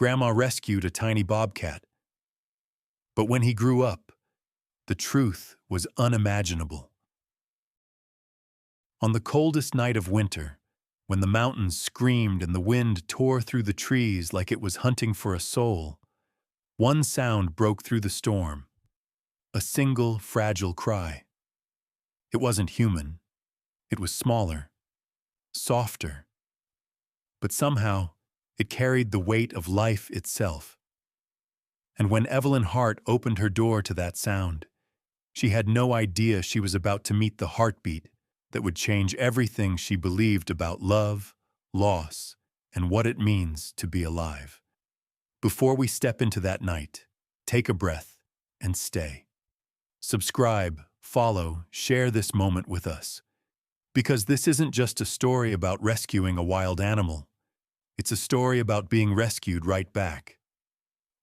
Grandma rescued a tiny bobcat. But when he grew up, the truth was unimaginable. On the coldest night of winter, when the mountains screamed and the wind tore through the trees like it was hunting for a soul, one sound broke through the storm, a single fragile cry. It wasn't human. It was smaller, softer, but somehow it carried the weight of life itself. And when Evelyn Hart opened her door to that sound, she had no idea she was about to meet the heartbeat that would change everything she believed about love, loss, and what it means to be alive. Before we step into that night, take a breath and stay. Subscribe, follow, share this moment with us. Because this isn't just a story about rescuing a wild animal. It's a story about being rescued right back.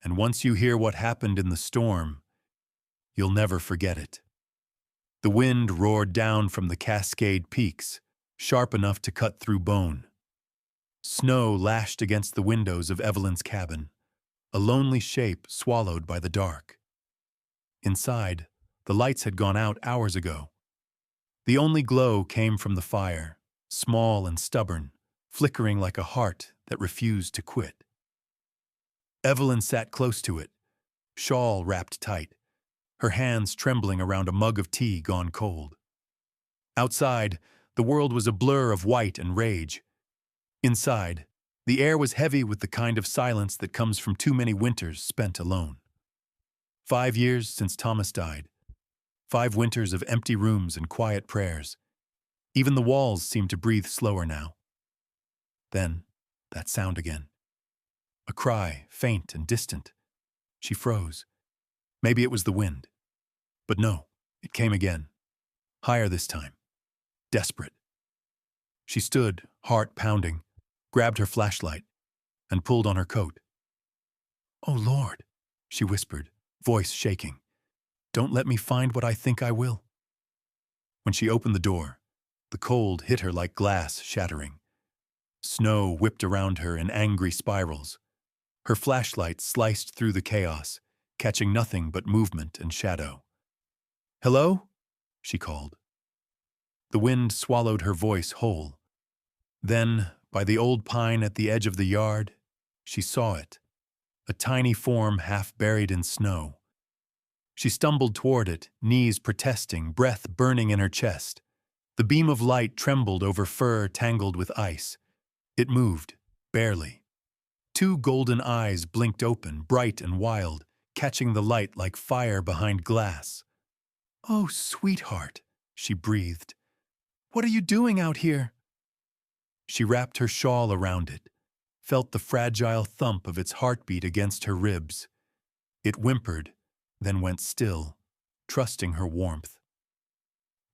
And once you hear what happened in the storm, you'll never forget it. The wind roared down from the Cascade Peaks, sharp enough to cut through bone. Snow lashed against the windows of Evelyn's cabin, a lonely shape swallowed by the dark. Inside, the lights had gone out hours ago. The only glow came from the fire, small and stubborn, flickering like a heart that refused to quit. Evelyn sat close to it, shawl wrapped tight, her hands trembling around a mug of tea gone cold. Outside, the world was a blur of white and rage. Inside, the air was heavy with the kind of silence that comes from too many winters spent alone. 5 years since Thomas died. 5 winters of empty rooms and quiet prayers. Even the walls seemed to breathe slower now. Then, that sound again. A cry, faint and distant. She froze. Maybe it was the wind. But no, it came again. Higher this time. Desperate. She stood, heart pounding, grabbed her flashlight, and pulled on her coat. "Oh, Lord," she whispered, voice shaking. "Don't let me find what I think I will." When she opened the door, the cold hit her like glass shattering. Snow whipped around her in angry spirals. Her flashlight sliced through the chaos, catching nothing but movement and shadow. "Hello?" she called. The wind swallowed her voice whole. Then, by the old pine at the edge of the yard, she saw it, a tiny form half buried in snow. She stumbled toward it, knees protesting, breath burning in her chest. The beam of light trembled over fur tangled with ice. It moved, barely. 2 golden eyes blinked open, bright and wild, catching the light like fire behind glass. "Oh, sweetheart," she breathed. "What are you doing out here?" She wrapped her shawl around it, felt the fragile thump of its heartbeat against her ribs. It whimpered, then went still, trusting her warmth.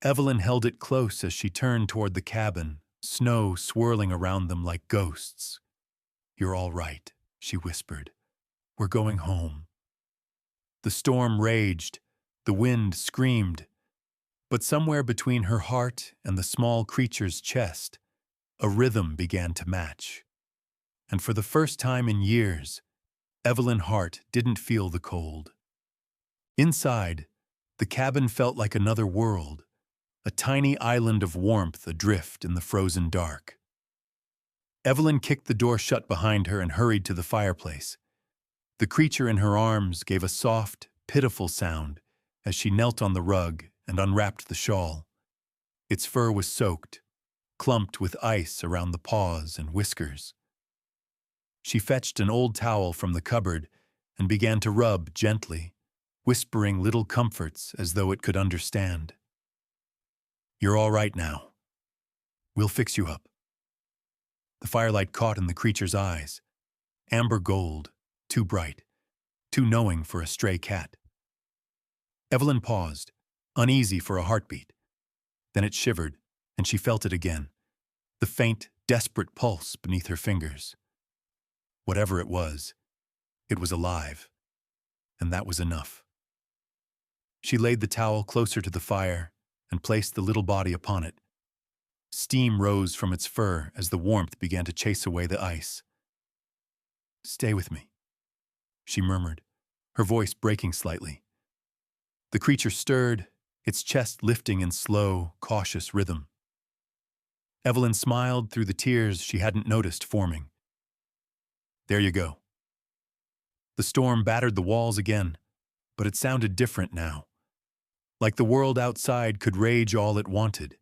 Evelyn held it close as she turned toward the cabin, snow swirling around them like ghosts. "You're all right," she whispered. "We're going home." The storm raged, the wind screamed, but somewhere between her heart and the small creature's chest, a rhythm began to match. And for the first time in years, Evelyn Hart didn't feel the cold. Inside, the cabin felt like another world, a tiny island of warmth adrift in the frozen dark. Evelyn kicked the door shut behind her and hurried to the fireplace. The creature in her arms gave a soft, pitiful sound as she knelt on the rug and unwrapped the shawl. Its fur was soaked, clumped with ice around the paws and whiskers. She fetched an old towel from the cupboard and began to rub gently, whispering little comforts as though it could understand. "You're all right now. We'll fix you up." The firelight caught in the creature's eyes, amber gold, too bright, too knowing for a stray cat. Evelyn paused, uneasy for a heartbeat. Then it shivered, and she felt it again, the faint, desperate pulse beneath her fingers. Whatever it was alive, and that was enough. She laid the towel closer to the fire and placed the little body upon it. Steam rose from its fur as the warmth began to chase away the ice. "Stay with me," she murmured, her voice breaking slightly. The creature stirred, its chest lifting in slow, cautious rhythm. Evelyn smiled through the tears she hadn't noticed forming. There you go. The storm battered the walls again, but it sounded different now. Like the world outside could rage all it wanted.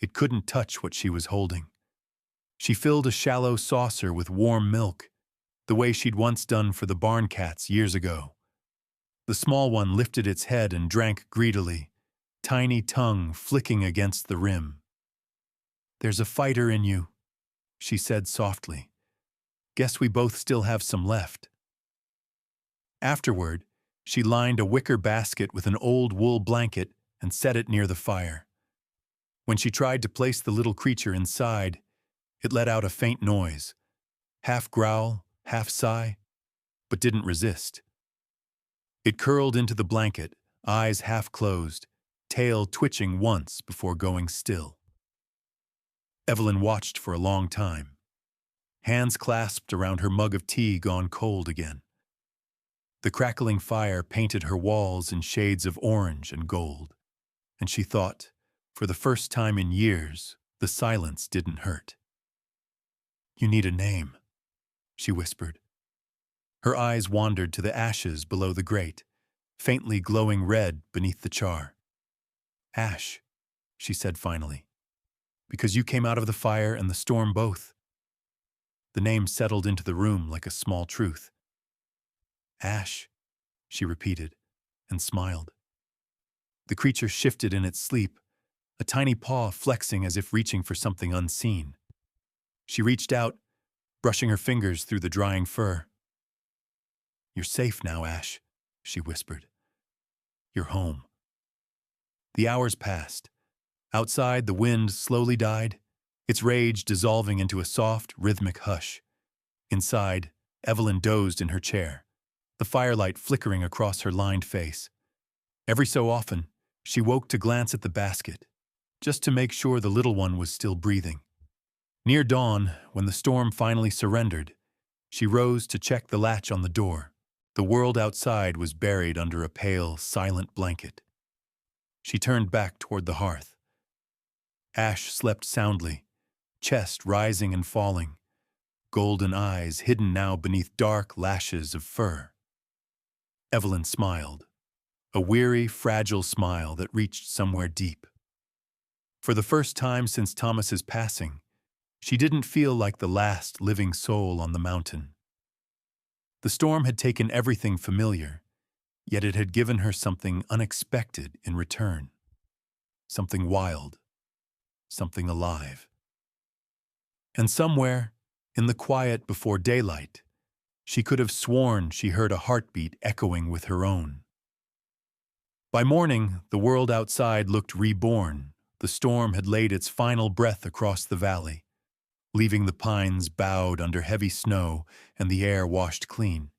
It couldn't touch what she was holding. She filled a shallow saucer with warm milk, the way she'd once done for the barn cats years ago. The small one lifted its head and drank greedily, tiny tongue flicking against the rim. "There's a fighter in you," she said softly. "Guess we both still have some left." Afterward, she lined a wicker basket with an old wool blanket and set it near the fire. When she tried to place the little creature inside, it let out a faint noise, half growl, half sigh, but didn't resist. It curled into the blanket, eyes half closed, tail twitching once before going still. Evelyn watched for a long time, hands clasped around her mug of tea gone cold again. The crackling fire painted her walls in shades of orange and gold, and she thought, for the first time in years, the silence didn't hurt. "You need a name," she whispered. Her eyes wandered to the ashes below the grate, faintly glowing red beneath the char. "Ash," she said finally, "because you came out of the fire and the storm both." The name settled into the room like a small truth. "Ash," she repeated, and smiled. The creature shifted in its sleep, a tiny paw flexing as if reaching for something unseen. She reached out, brushing her fingers through the drying fur. "You're safe now, Ash," she whispered. "You're home." The hours passed. Outside, the wind slowly died, its rage dissolving into a soft, rhythmic hush. Inside, Evelyn dozed in her chair, the firelight flickering across her lined face. Every so often, she woke to glance at the basket, just to make sure the little one was still breathing. Near dawn, when the storm finally surrendered, she rose to check the latch on the door. The world outside was buried under a pale, silent blanket. She turned back toward the hearth. Ash slept soundly, chest rising and falling, golden eyes hidden now beneath dark lashes of fur. Evelyn smiled, a weary, fragile smile that reached somewhere deep. For the first time since Thomas's passing, she didn't feel like the last living soul on the mountain. The storm had taken everything familiar, yet it had given her something unexpected in return. Something wild, something alive. And somewhere, in the quiet before daylight, she could have sworn she heard a heartbeat echoing with her own. By morning, the world outside looked reborn. The storm had laid its final breath across the valley, leaving the pines bowed under heavy snow and the air washed clean.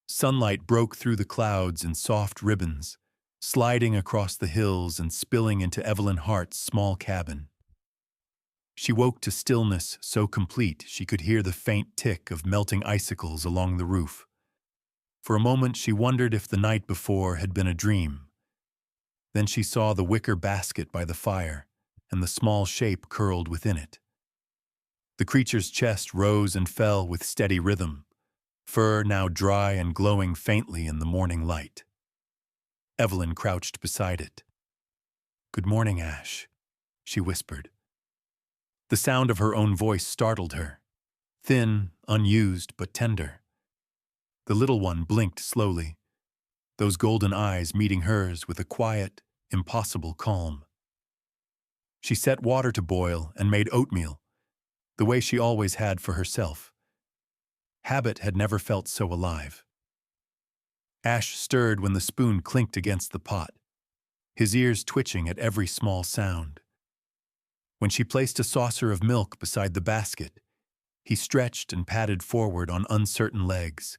Sunlight broke through the clouds in soft ribbons, sliding across the hills and spilling into Evelyn Hart's small cabin. She woke to stillness so complete she could hear the faint tick of melting icicles along the roof. For a moment she wondered if the night before had been a dream. Then she saw the wicker basket by the fire and the small shape curled within it. The creature's chest rose and fell with steady rhythm, fur now dry and glowing faintly in the morning light. Evelyn crouched beside it. "Good morning, Ash," she whispered. The sound of her own voice startled her, thin, unused, but tender. The little one blinked slowly, those golden eyes meeting hers with a quiet, impossible calm. She set water to boil and made oatmeal, the way she always had for herself. Habit had never felt so alive. Ash stirred when the spoon clinked against the pot, his ears twitching at every small sound. When she placed a saucer of milk beside the basket, he stretched and padded forward on uncertain legs.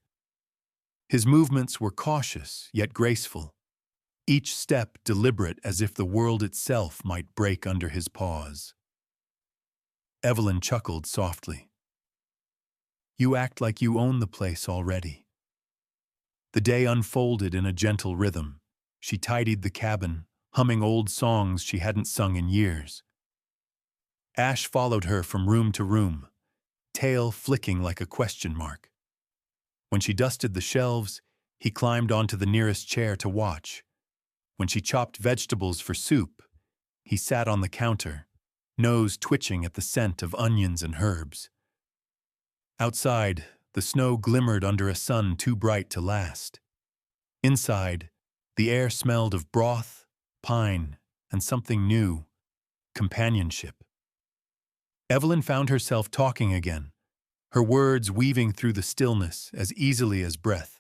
His movements were cautious yet graceful, each step deliberate as if the world itself might break under his paws. Evelyn chuckled softly. "You act like you own the place already." The day unfolded in a gentle rhythm. She tidied the cabin, humming old songs she hadn't sung in years. Ash followed her from room to room, tail flicking like a question mark. When she dusted the shelves, he climbed onto the nearest chair to watch. When she chopped vegetables for soup, he sat on the counter, nose twitching at the scent of onions and herbs. Outside, the snow glimmered under a sun too bright to last. Inside, the air smelled of broth, pine, and something new, companionship. Evelyn found herself talking again, her words weaving through the stillness as easily as breath.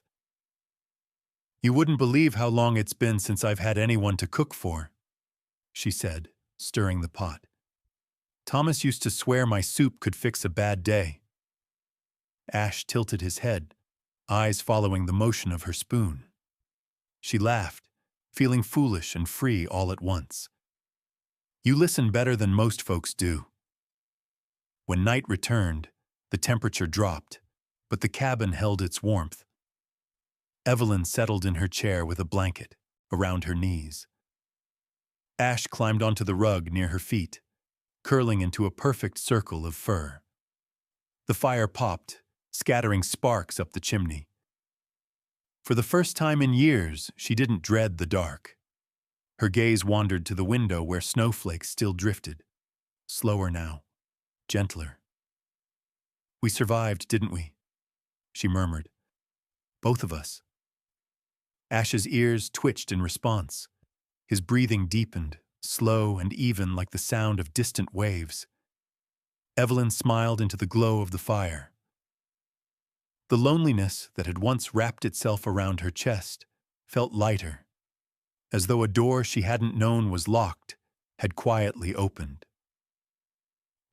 "You wouldn't believe how long it's been since I've had anyone to cook for," she said, stirring the pot. "Thomas used to swear my soup could fix a bad day." Ash tilted his head, eyes following the motion of her spoon. She laughed, feeling foolish and free all at once. "You listen better than most folks do." When night returned, the temperature dropped, but the cabin held its warmth. Evelyn settled in her chair with a blanket around her knees. Ash climbed onto the rug near her feet, curling into a perfect circle of fur. The fire popped, scattering sparks up the chimney. For the first time in years, she didn't dread the dark. Her gaze wandered to the window where snowflakes still drifted. Slower now, gentler. "We survived, didn't we?" she murmured. "Both of us." Ash's ears twitched in response. His breathing deepened, slow and even like the sound of distant waves. Evelyn smiled into the glow of the fire. The loneliness that had once wrapped itself around her chest felt lighter, as though a door she hadn't known was locked had quietly opened.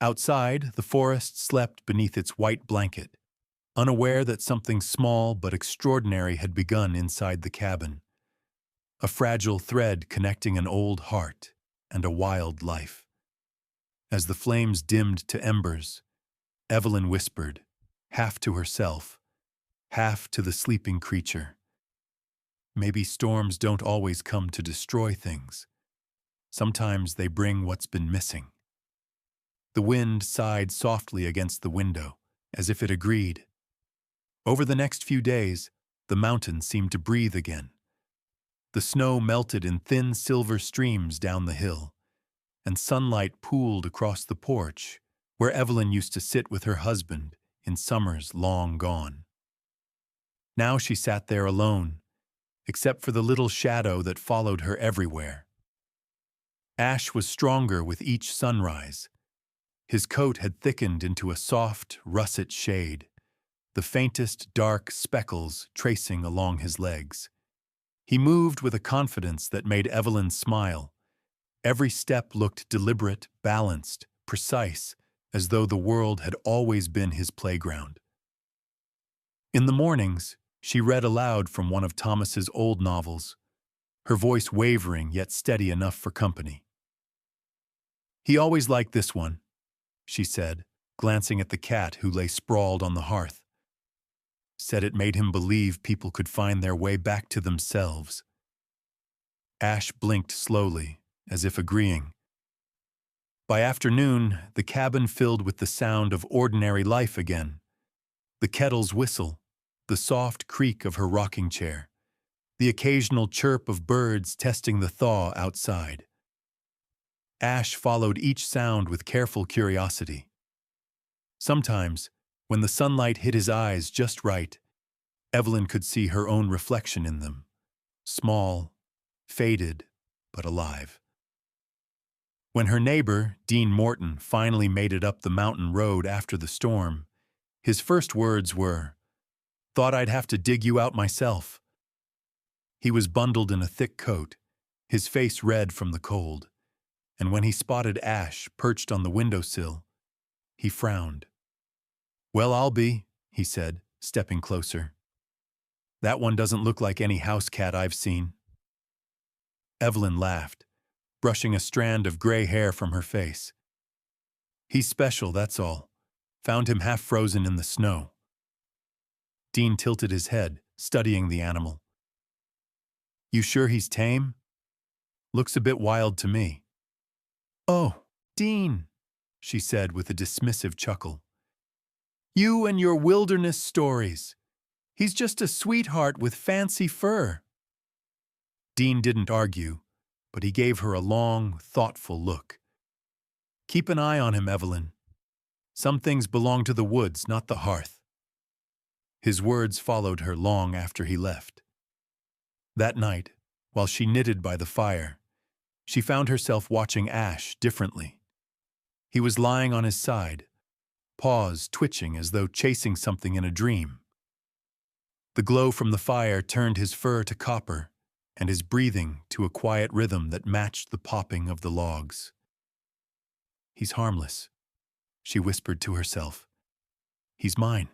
Outside, the forest slept beneath its white blanket, unaware that something small but extraordinary had begun inside the cabin. A fragile thread connecting an old heart and a wild life. As the flames dimmed to embers, Evelyn whispered, half to herself, half to the sleeping creature, "Maybe storms don't always come to destroy things. Sometimes they bring what's been missing." The wind sighed softly against the window, as if it agreed. Over the next few days, the mountains seemed to breathe again. The snow melted in thin silver streams down the hill, and sunlight pooled across the porch, where Evelyn used to sit with her husband in summers long gone. Now she sat there alone, except for the little shadow that followed her everywhere. Ash was stronger with each sunrise. His coat had thickened into a soft, russet shade, the faintest dark speckles tracing along his legs. He moved with a confidence that made Evelyn smile. Every step looked deliberate, balanced, precise, as though the world had always been his playground. In the mornings, she read aloud from one of Thomas's old novels, her voice wavering yet steady enough for company. "He always liked this one," she said, glancing at the cat who lay sprawled on the hearth. "Said it made him believe people could find their way back to themselves." Ash blinked slowly, as if agreeing. By afternoon, the cabin filled with the sound of ordinary life again. The kettle's whistle, the soft creak of her rocking chair, the occasional chirp of birds testing the thaw outside. Ash followed each sound with careful curiosity. Sometimes, when the sunlight hit his eyes just right, Evelyn could see her own reflection in them, small, faded, but alive. When her neighbor, Dean Morton, finally made it up the mountain road after the storm, his first words were, "Thought I'd have to dig you out myself." He was bundled in a thick coat, his face red from the cold, and when he spotted Ash perched on the windowsill, he frowned. "Well, I'll be," he said, stepping closer. "That one doesn't look like any house cat I've seen." Evelyn laughed, brushing a strand of gray hair from her face. "He's special, that's all. Found him half frozen in the snow." Dean tilted his head, studying the animal. You sure he's tame? Looks a bit wild to me. Oh, Dean, she said with a dismissive chuckle. You and your wilderness stories. He's just a sweetheart with fancy fur. Dean didn't argue, but he gave her a long, thoughtful look. Keep an eye on him, Evelyn. Some things belong to the woods, not the hearth. His words followed her long after he left. That night, while she knitted by the fire, she found herself watching Ash differently. He was lying on his side, paws twitching as though chasing something in a dream. The glow from the fire turned his fur to copper and his breathing to a quiet rhythm that matched the popping of the logs. He's harmless, she whispered to herself. He's mine.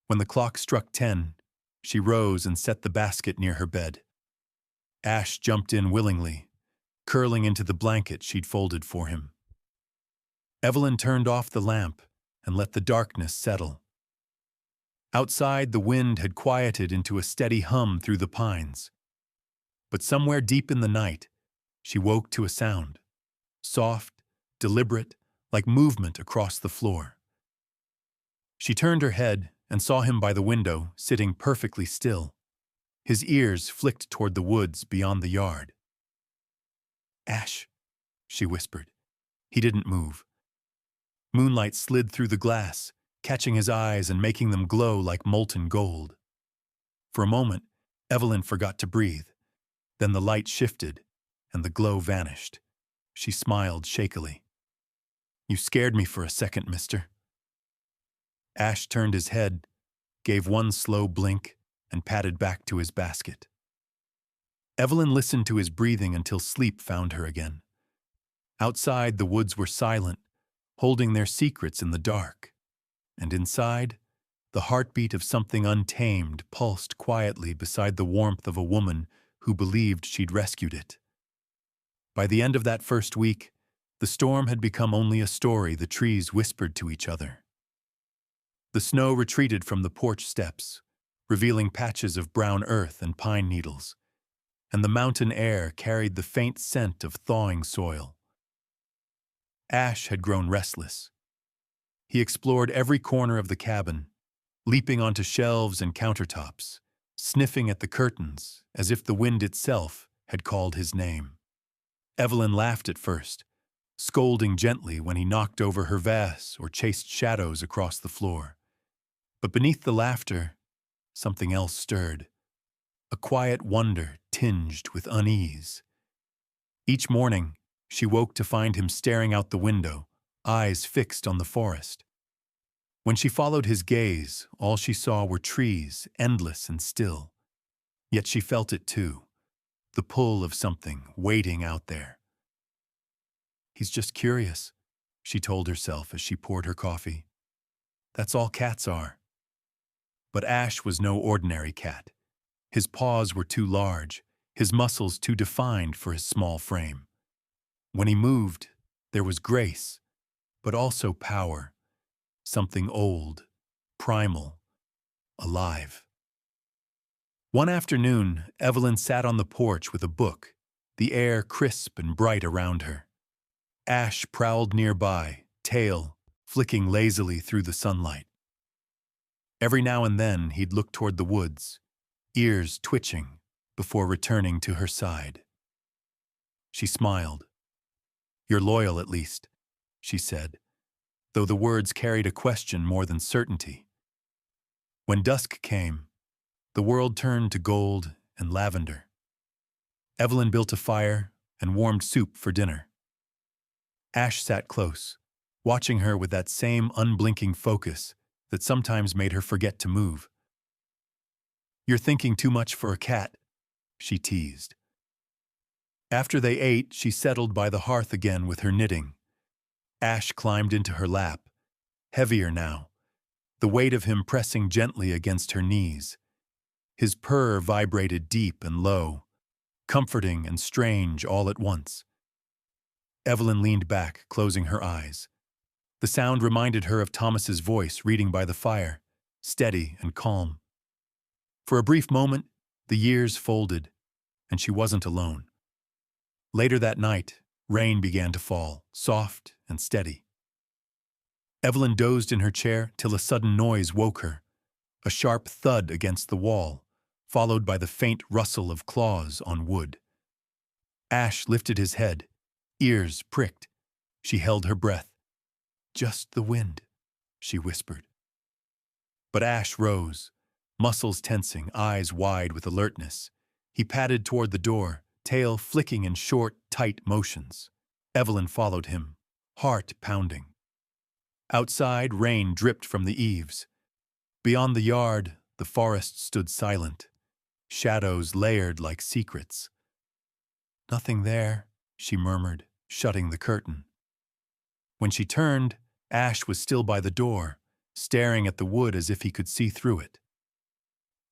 When the clock struck 10, she rose and set the basket near her bed. Ash jumped in willingly, curling into the blanket she'd folded for him. Evelyn turned off the lamp and let the darkness settle. Outside, the wind had quieted into a steady hum through the pines. But somewhere deep in the night, she woke to a sound, soft, deliberate, like movement across the floor. She turned her head and saw him by the window, sitting perfectly still. His ears flicked toward the woods beyond the yard. Ash, she whispered. He didn't move. Moonlight slid through the glass, catching his eyes and making them glow like molten gold. For a moment, Evelyn forgot to breathe. Then the light shifted, and the glow vanished. She smiled shakily. You scared me for a second, mister. Ash turned his head, gave one slow blink, and padded back to his basket. Evelyn listened to his breathing until sleep found her again. Outside, the woods were silent, holding their secrets in the dark. And inside, the heartbeat of something untamed pulsed quietly beside the warmth of a woman who believed she'd rescued it. By the end of that first week, the storm had become only a story the trees whispered to each other. The snow retreated from the porch steps, revealing patches of brown earth and pine needles, and the mountain air carried the faint scent of thawing soil. Ash had grown restless. He explored every corner of the cabin, leaping onto shelves and countertops, sniffing at the curtains as if the wind itself had called his name. Evelyn laughed at first, scolding gently when he knocked over her vase or chased shadows across the floor. But beneath the laughter, something else stirred, a quiet wonder tinged with unease. Each morning, she woke to find him staring out the window, eyes fixed on the forest. When she followed his gaze, all she saw were trees, endless and still. Yet she felt it too, the pull of something waiting out there. He's just curious, she told herself as she poured her coffee. That's all cats are. But Ash was no ordinary cat. His paws were too large, his muscles too defined for his small frame. When he moved, there was grace, but also power, something old, primal, alive. One afternoon, Evelyn sat on the porch with a book, the air crisp and bright around her. Ash prowled nearby, tail flicking lazily through the sunlight. Every now and then he'd look toward the woods, ears twitching, before returning to her side. She smiled. You're loyal, at least, she said, though the words carried a question more than certainty. When dusk came, the world turned to gold and lavender. Evelyn built a fire and warmed soup for dinner. Ash sat close, watching her with that same unblinking focus that sometimes made her forget to move. You're thinking too much for a cat, she teased. After they ate, she settled by the hearth again with her knitting. Ash climbed into her lap, heavier now, the weight of him pressing gently against her knees. His purr vibrated deep and low, comforting and strange all at once. Evelyn leaned back, closing her eyes. The sound reminded her of Thomas's voice reading by the fire, steady and calm. For a brief moment, the years folded, and she wasn't alone. Later that night, rain began to fall, soft and steady. Evelyn dozed in her chair till a sudden noise woke her, a sharp thud against the wall, followed by the faint rustle of claws on wood. Ash lifted his head, ears pricked. She held her breath. "Just the wind," she whispered. But Ash rose, muscles tensing, eyes wide with alertness. He padded toward the door, tail flicking in short, tight motions. Evelyn followed him, heart pounding. Outside, rain dripped from the eaves. Beyond the yard, the forest stood silent, shadows layered like secrets. "Nothing there," she murmured, shutting the curtain. When she turned, Ash was still by the door, staring at the wood as if he could see through it.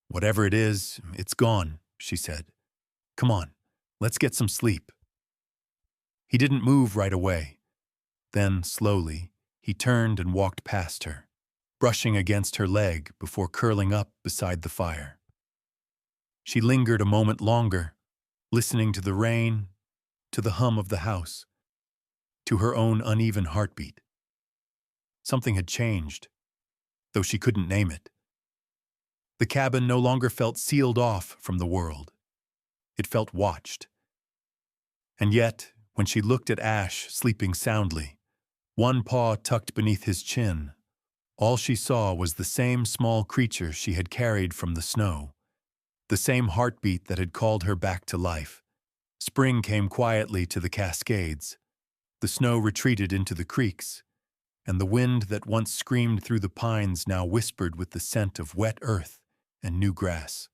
"Whatever it is, it's gone," she said. "Come on, let's get some sleep." He didn't move right away. Then, slowly, he turned and walked past her, brushing against her leg before curling up beside the fire. She lingered a moment longer, listening to the rain, to the hum of the house, to her own uneven heartbeat. Something had changed, though she couldn't name it. The cabin no longer felt sealed off from the world. It felt watched. And yet, when she looked at Ash sleeping soundly, one paw tucked beneath his chin, all she saw was the same small creature she had carried from the snow, the same heartbeat that had called her back to life. Spring came quietly to the Cascades. The snow retreated into the creeks, and the wind that once screamed through the pines now whispered with the scent of wet earth and new grass.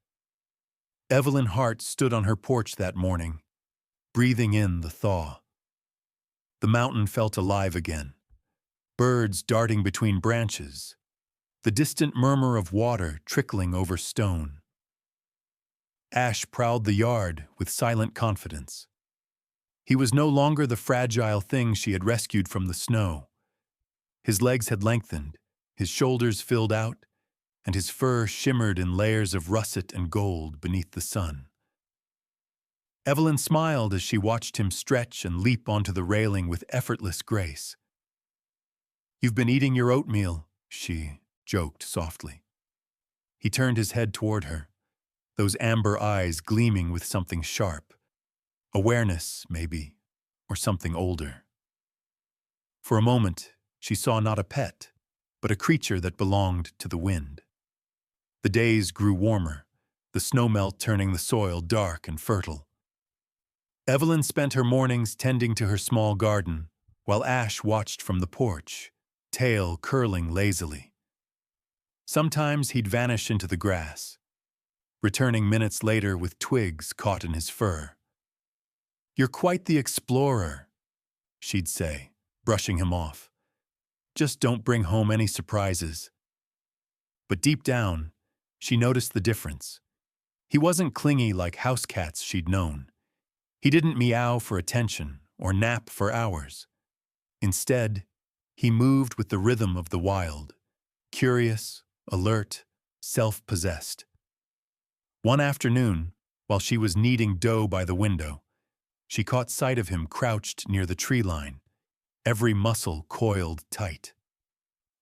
Evelyn Hart stood on her porch that morning, breathing in the thaw. The mountain felt alive again, birds darting between branches, the distant murmur of water trickling over stone. Ash prowled the yard with silent confidence. He was no longer the fragile thing she had rescued from the snow. His legs had lengthened, his shoulders filled out, and his fur shimmered in layers of russet and gold beneath the sun. Evelyn smiled as she watched him stretch and leap onto the railing with effortless grace. "You've been eating your oatmeal," she joked softly. He turned his head toward her, those amber eyes gleaming with something sharp. Awareness, maybe, or something older. For a moment, she saw not a pet, but a creature that belonged to the wind. The days grew warmer, the snowmelt turning the soil dark and fertile. Evelyn spent her mornings tending to her small garden, while Ash watched from the porch, tail curling lazily. Sometimes he'd vanish into the grass, returning minutes later with twigs caught in his fur. "You're quite the explorer," she'd say, brushing him off. "Just don't bring home any surprises." But deep down, she noticed the difference. He wasn't clingy like house cats she'd known. He didn't meow for attention or nap for hours. Instead, he moved with the rhythm of the wild, curious, alert, self-possessed. One afternoon, while she was kneading dough by the window, she caught sight of him crouched near the tree line, every muscle coiled tight.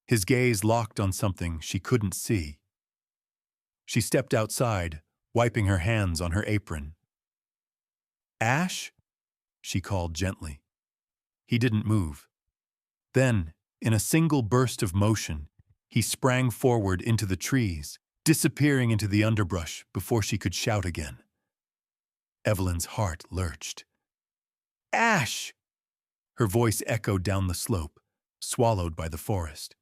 His gaze locked on something she couldn't see. She stepped outside, wiping her hands on her apron. "Ash?" she called gently. He didn't move. Then, in a single burst of motion, he sprang forward into the trees, disappearing into the underbrush before she could shout again. Evelyn's heart lurched. "Ash!" Her voice echoed down the slope, swallowed by the forest.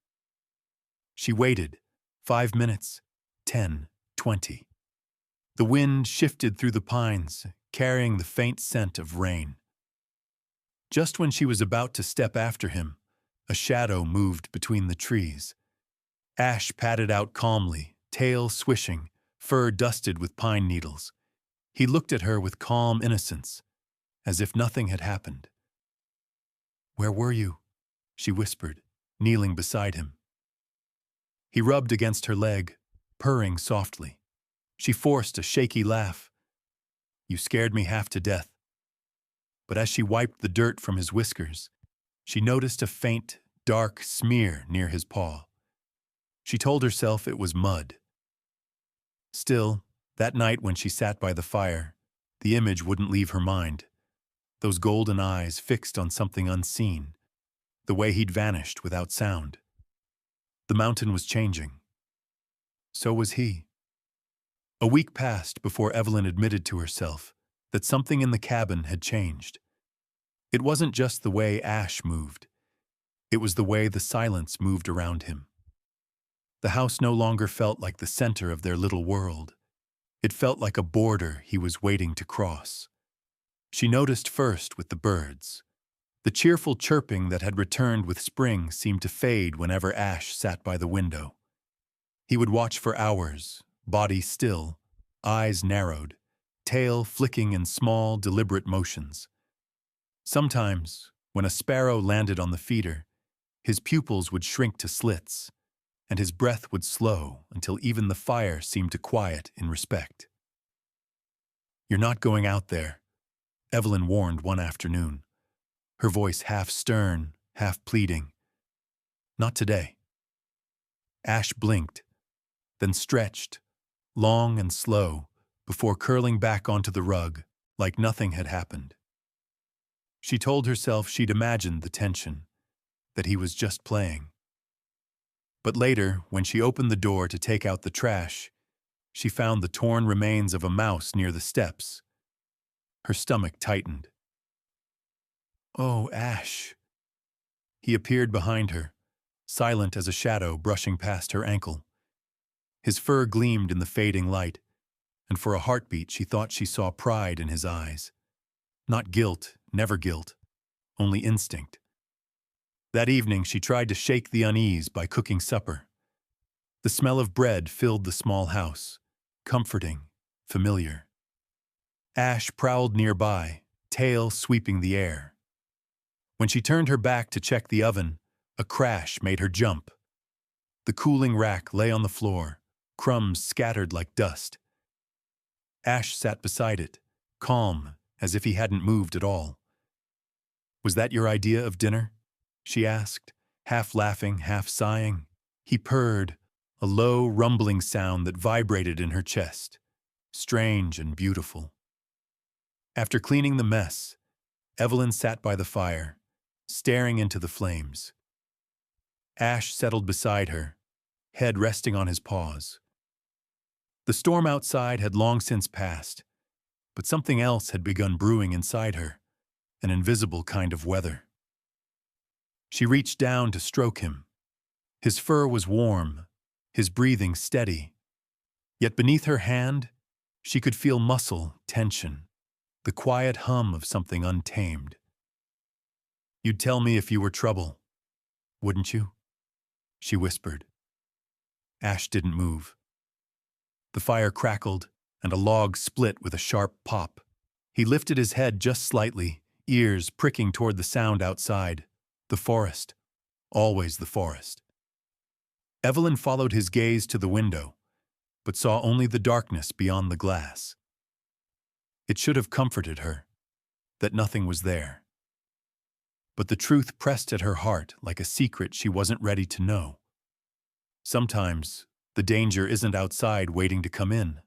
She waited. 5 minutes, 10, 20. The wind shifted through the pines, carrying the faint scent of rain. Just when she was about to step after him, a shadow moved between the trees. Ash padded out calmly, tail swishing, fur dusted with pine needles. He looked at her with calm innocence, as if nothing had happened. "Where were you?" she whispered, kneeling beside him. He rubbed against her leg, purring softly. She forced a shaky laugh. "You scared me half to death." But as she wiped the dirt from his whiskers, she noticed a faint, dark smear near his paw. She told herself it was mud. Still, that night when she sat by the fire, the image wouldn't leave her mind. Those golden eyes fixed on something unseen, the way he'd vanished without sound. The mountain was changing. So was he. A week passed before Evelyn admitted to herself that something in the cabin had changed. It wasn't just the way Ash moved. It was the way the silence moved around him. The house no longer felt like the center of their little world. It felt like a border he was waiting to cross. She noticed first with the birds. The cheerful chirping that had returned with spring seemed to fade whenever Ash sat by the window. He would watch for hours, body still, eyes narrowed, tail flicking in small, deliberate motions. Sometimes, when a sparrow landed on the feeder, his pupils would shrink to slits, and his breath would slow until even the fire seemed to quiet in respect. "You're not going out there," Evelyn warned one afternoon, her voice half stern, half pleading. "Not today." Ash blinked, then stretched, long and slow, before curling back onto the rug like nothing had happened. She told herself she'd imagined the tension, that he was just playing. But later, when she opened the door to take out the trash, she found the torn remains of a mouse near the steps. Her stomach tightened. "Oh, Ash." He appeared behind her, silent as a shadow brushing past her ankle. His fur gleamed in the fading light, and for a heartbeat she thought she saw pride in his eyes. Not guilt, never guilt, only instinct. That evening she tried to shake the unease by cooking supper. The smell of bread filled the small house, comforting, familiar. Ash prowled nearby, tail sweeping the air. When she turned her back to check the oven, a crash made her jump. The cooling rack lay on the floor, crumbs scattered like dust. Ash sat beside it, calm, as if he hadn't moved at all. "Was that your idea of dinner?" she asked, half laughing, half sighing. He purred, a low, rumbling sound that vibrated in her chest, strange and beautiful. After cleaning the mess, Evelyn sat by the fire, staring into the flames. Ash settled beside her, head resting on his paws. The storm outside had long since passed, but something else had begun brewing inside her, an invisible kind of weather. She reached down to stroke him. His fur was warm, his breathing steady. Yet beneath her hand, she could feel muscle tension, the quiet hum of something untamed. "You'd tell me if you were trouble, wouldn't you?" she whispered. Ash didn't move. The fire crackled, and a log split with a sharp pop. He lifted his head just slightly, ears pricking toward the sound outside. The forest. Always the forest. Evelyn followed his gaze to the window, but saw only the darkness beyond the glass. It should have comforted her, that nothing was there. But the truth pressed at her heart like a secret she wasn't ready to know. Sometimes, the danger isn't outside waiting to come in.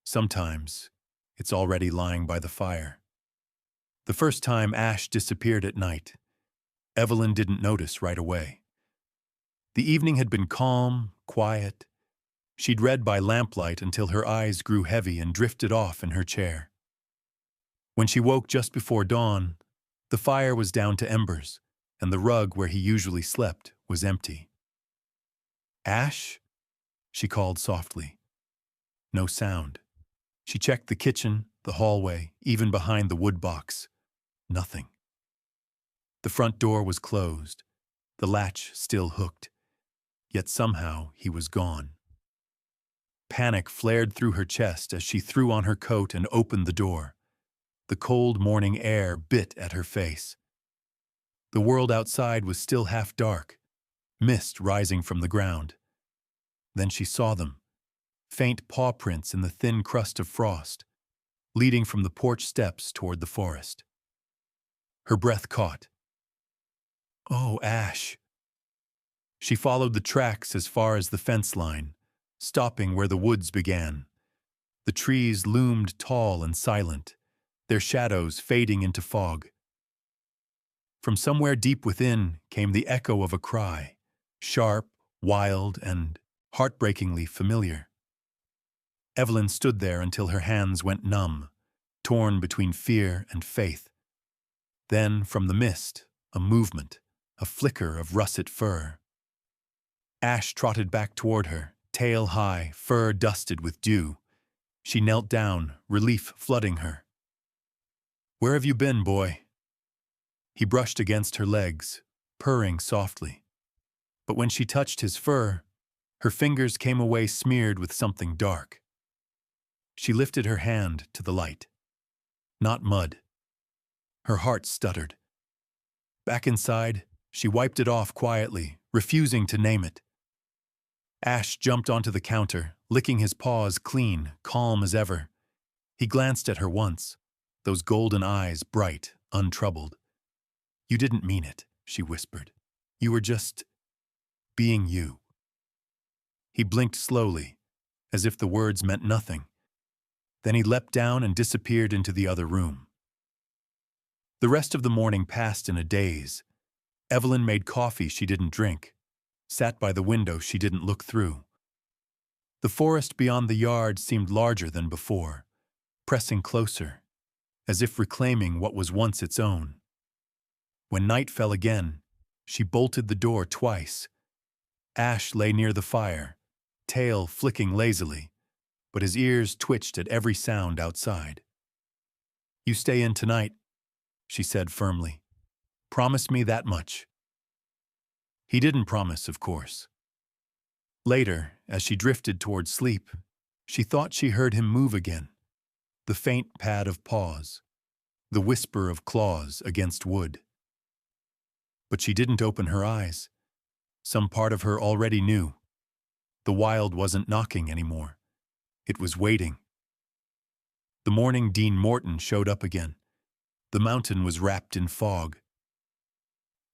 Sometimes, it's already lying by the fire. The first time Ash disappeared at night, Evelyn didn't notice right away. The evening had been calm, quiet. She'd read by lamplight until her eyes grew heavy and drifted off in her chair. When she woke just before dawn, the fire was down to embers, and the rug where he usually slept was empty. "Ash?" she called softly. No sound. She checked the kitchen, the hallway, even behind the wood box. Nothing. The front door was closed, the latch still hooked, yet somehow he was gone. Panic flared through her chest as she threw on her coat and opened the door. The cold morning air bit at her face. The world outside was still half dark, mist rising from the ground. Then she saw them, faint paw prints in the thin crust of frost, leading from the porch steps toward the forest. Her breath caught. Oh, Ash. She followed the tracks as far as the fence line, stopping where the woods began. The trees loomed tall and silent, their shadows fading into fog. From somewhere deep within came the echo of a cry, sharp, wild, and heartbreakingly familiar. Evelyn stood there until her hands went numb, torn between fear and faith. Then, from the mist, a movement, a flicker of russet fur. Ash trotted back toward her, tail high, fur dusted with dew. She knelt down, relief flooding her. "Where have you been, boy?" He brushed against her legs, purring softly. But when she touched his fur, her fingers came away smeared with something dark. She lifted her hand to the light. Not mud. Her heart stuttered. Back inside, she wiped it off quietly, refusing to name it. Ash jumped onto the counter, licking his paws clean, calm as ever. He glanced at her once, those golden eyes bright, untroubled. "You didn't mean it," she whispered. "You were just being you." He blinked slowly, as if the words meant nothing. Then he leapt down and disappeared into the other room. The rest of the morning passed in a daze. Evelyn made coffee she didn't drink, sat by the window she didn't look through. The forest beyond the yard seemed larger than before, pressing closer, as if reclaiming what was once its own. When night fell again, she bolted the door twice. Ash lay near the fire, tail flicking lazily, but his ears twitched at every sound outside. "You stay in tonight," she said firmly. "Promise me that much." He didn't promise, of course. Later, as she drifted toward sleep, she thought she heard him move again. The faint pad of paws, the whisper of claws against wood. But she didn't open her eyes. Some part of her already knew. The wild wasn't knocking anymore. It was waiting. The morning Dean Morton showed up again. The mountain was wrapped in fog.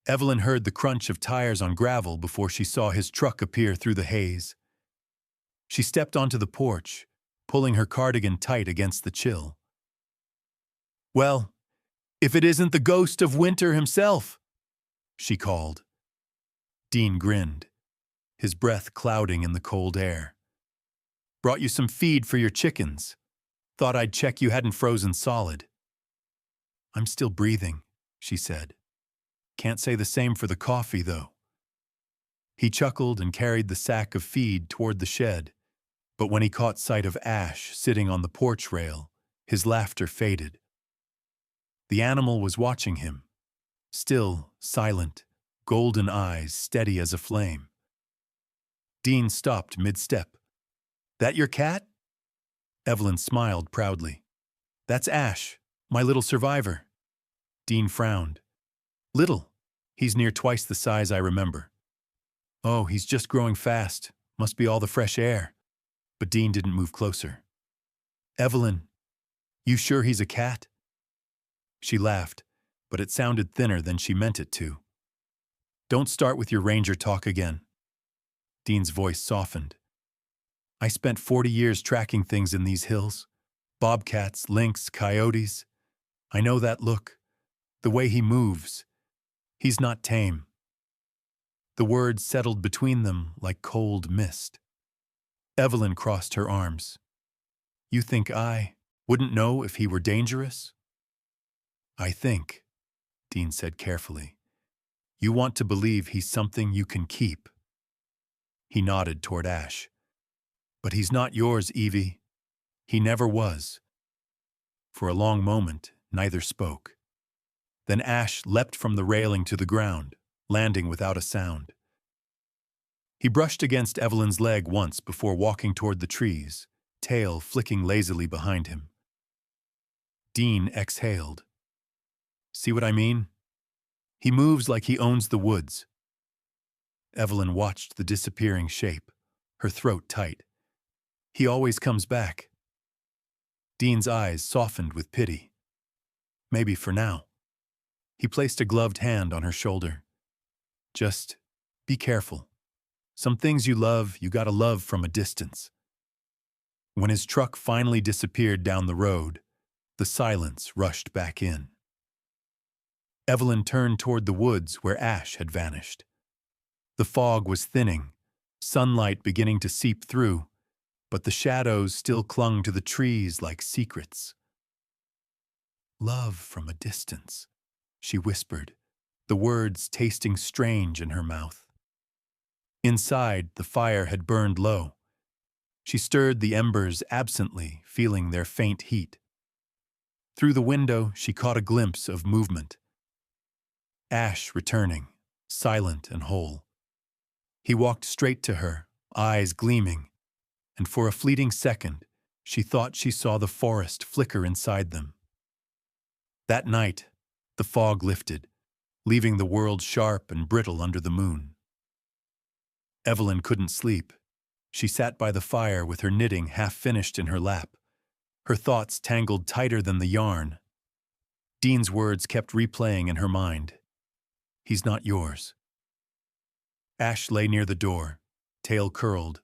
Evelyn heard the crunch of tires on gravel before she saw his truck appear through the haze. She stepped onto the porch, pulling her cardigan tight against the chill. "Well, if it isn't the ghost of winter himself," she called. Dean grinned, his breath clouding in the cold air. "Brought you some feed for your chickens. Thought I'd check you hadn't frozen solid." "I'm still breathing," she said. "Can't say the same for the coffee, though." He chuckled and carried the sack of feed toward the shed, but when he caught sight of Ash sitting on the porch rail, his laughter faded. The animal was watching him, still, silent, golden eyes steady as a flame. Dean stopped mid-step. "That your cat?" Evelyn smiled proudly. "That's Ash, my little survivor." Dean frowned. "Little? He's near twice the size I remember." "Oh, he's just growing fast. Must be all the fresh air." But Dean didn't move closer. "Evelyn, you sure he's a cat?" She laughed, but it sounded thinner than she meant it to. "Don't start with your ranger talk again." Dean's voice softened. "I spent 40 years tracking things in these hills. Bobcats, lynx, coyotes. I know that look. The way he moves. He's not tame." The words settled between them like cold mist. Evelyn crossed her arms. "You think I wouldn't know if he were dangerous?" "I think," Dean said carefully, "you want to believe he's something you can keep." He nodded toward Ash. "But he's not yours, Evie. He never was." For a long moment, neither spoke. Then Ash leapt from the railing to the ground, landing without a sound. He brushed against Evelyn's leg once before walking toward the trees, tail flicking lazily behind him. Dean exhaled. "See what I mean? He moves like he owns the woods." Evelyn watched the disappearing shape, her throat tight. He always comes back. Dean's eyes softened with pity. Maybe for now. He placed a gloved hand on her shoulder. Just be careful. Some things you love, you gotta love from a distance. When his truck finally disappeared down the road, the silence rushed back in. Evelyn turned toward the woods where Ash had vanished. The fog was thinning, sunlight beginning to seep through, but the shadows still clung to the trees like secrets. Love from a distance, she whispered, the words tasting strange in her mouth. Inside, the fire had burned low. She stirred the embers absently, feeling their faint heat. Through the window, she caught a glimpse of movement. Ash returning, silent and whole. He walked straight to her, eyes gleaming, and for a fleeting second, she thought she saw the forest flicker inside them. That night, the fog lifted, leaving the world sharp and brittle under the moon. Evelyn couldn't sleep. She sat by the fire with her knitting half finished in her lap, her thoughts tangled tighter than the yarn. Dean's words kept replaying in her mind. He's not yours. Ash lay near the door, tail curled,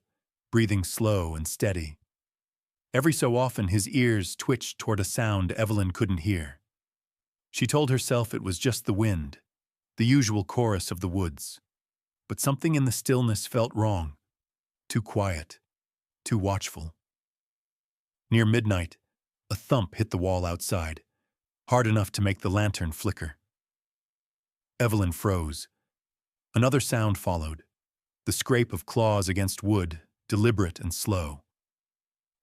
breathing slow and steady. Every so often his ears twitched toward a sound Evelyn couldn't hear. She told herself it was just the wind, the usual chorus of the woods. But something in the stillness felt wrong. Too quiet, too watchful. Near midnight, a thump hit the wall outside, hard enough to make the lantern flicker. Evelyn froze. Another sound followed, the scrape of claws against wood, deliberate and slow.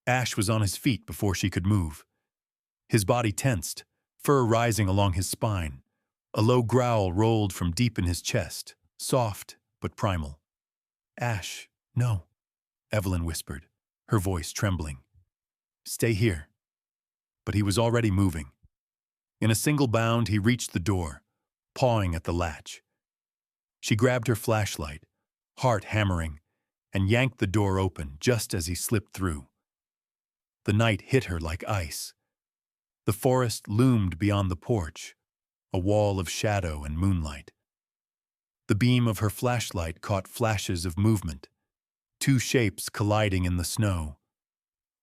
Ash was on his feet before she could move. His body tensed, fur rising along his spine. A low growl rolled from deep in his chest, soft but primal. Ash, no, Evelyn whispered, her voice trembling. Stay here. But he was already moving. In a single bound, he reached the door, pawing at the latch. She grabbed her flashlight, heart hammering, and yanked the door open just as he slipped through. The night hit her like ice. The forest loomed beyond the porch, a wall of shadow and moonlight. The beam of her flashlight caught flashes of movement, two shapes colliding in the snow.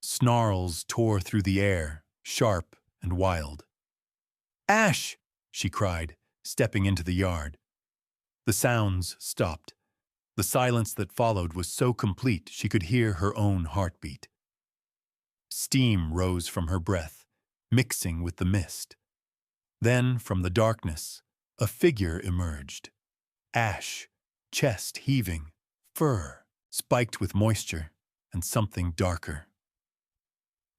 Snarls tore through the air, sharp and wild. Ash! She cried, stepping into the yard. The sounds stopped. The silence that followed was so complete she could hear her own heartbeat. Steam rose from her breath, mixing with the mist. Then, from the darkness, a figure emerged. Ash, chest heaving, fur spiked with moisture, and something darker.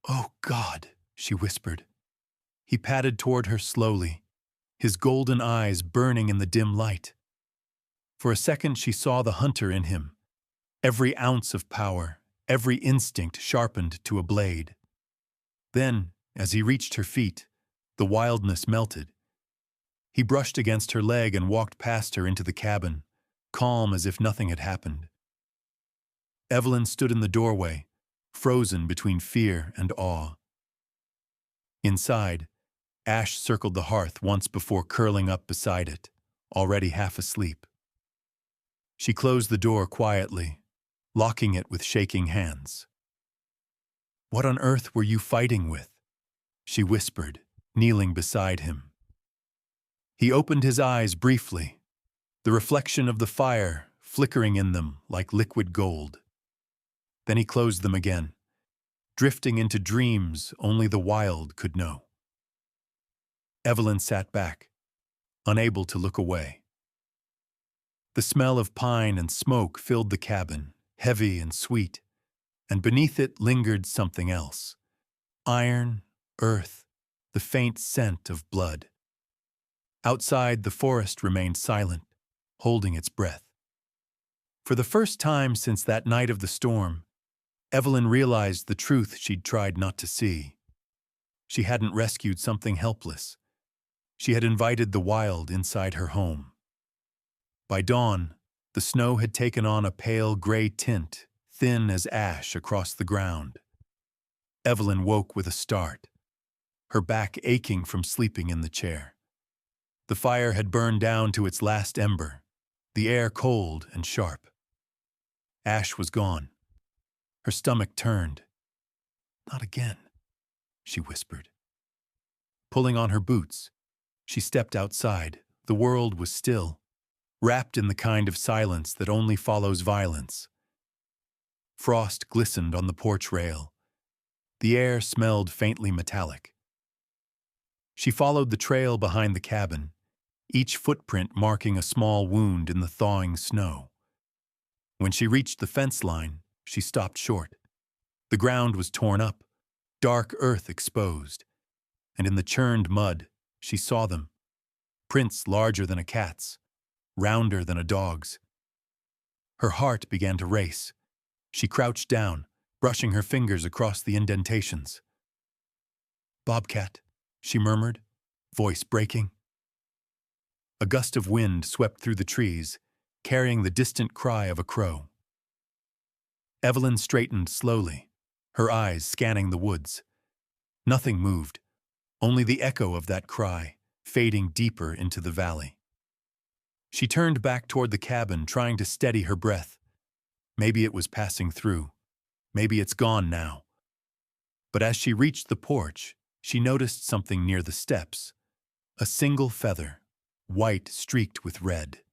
Oh, God, she whispered. He padded toward her slowly, his golden eyes burning in the dim light. For a second she saw the hunter in him, every ounce of power, every instinct sharpened to a blade. Then, as he reached her feet, the wildness melted. He brushed against her leg and walked past her into the cabin, calm as if nothing had happened. Evelyn stood in the doorway, frozen between fear and awe. Inside, Ash circled the hearth once before curling up beside it, already half asleep. She closed the door quietly, locking it with shaking hands. What on earth were you fighting with? She whispered, kneeling beside him. He opened his eyes briefly, the reflection of the fire flickering in them like liquid gold. Then he closed them again, drifting into dreams only the wild could know. Evelyn sat back, unable to look away. The smell of pine and smoke filled the cabin, heavy and sweet, and beneath it lingered something else. Iron, earth, the faint scent of blood. Outside, the forest remained silent, holding its breath. For the first time since that night of the storm, Evelyn realized the truth she'd tried not to see. She hadn't rescued something helpless. She had invited the wild inside her home. By dawn, the snow had taken on a pale gray tint, thin as ash across the ground. Evelyn woke with a start, her back aching from sleeping in the chair. The fire had burned down to its last ember, the air cold and sharp. Ash was gone. Her stomach turned. "Not again," she whispered. Pulling on her boots, she stepped outside. The world was still, wrapped in the kind of silence that only follows violence. Frost glistened on the porch rail. The air smelled faintly metallic. She followed the trail behind the cabin, each footprint marking a small wound in the thawing snow. When she reached the fence line, she stopped short. The ground was torn up, dark earth exposed, and in the churned mud, she saw them, prints larger than a cat's, rounder than a dog's. Her heart began to race. She crouched down, brushing her fingers across the indentations. "Bobcat," she murmured, voice breaking. A gust of wind swept through the trees, carrying the distant cry of a crow. Evelyn straightened slowly, her eyes scanning the woods. Nothing moved, only the echo of that cry, fading deeper into the valley. She turned back toward the cabin, trying to steady her breath. Maybe it was passing through. Maybe it's gone now. But as she reached the porch, she noticed something near the steps. A single feather, white streaked with red.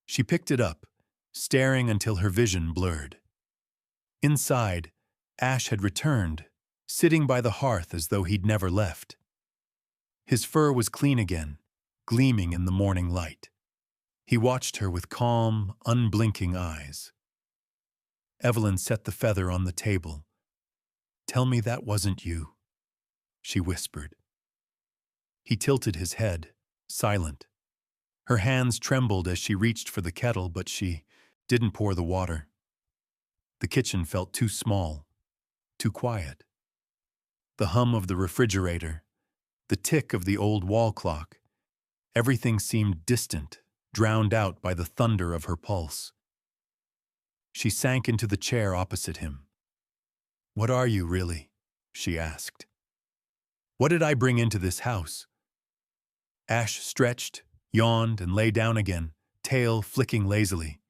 She picked it up, staring until her vision blurred. Inside, Ash had returned, sitting by the hearth as though he'd never left. His fur was clean again, gleaming in the morning light. He watched her with calm, unblinking eyes. Evelyn set the feather on the table. "Tell me that wasn't you," she whispered. He tilted his head, silent. Her hands trembled as she reached for the kettle, but she didn't pour the water. The kitchen felt too small, too quiet. The hum of the refrigerator, the tick of the old wall clock, everything seemed distant, drowned out by the thunder of her pulse. She sank into the chair opposite him. "What are you, really?" she asked. "What did I bring into this house?" Ash stretched, yawned, and lay down again, tail flicking lazily.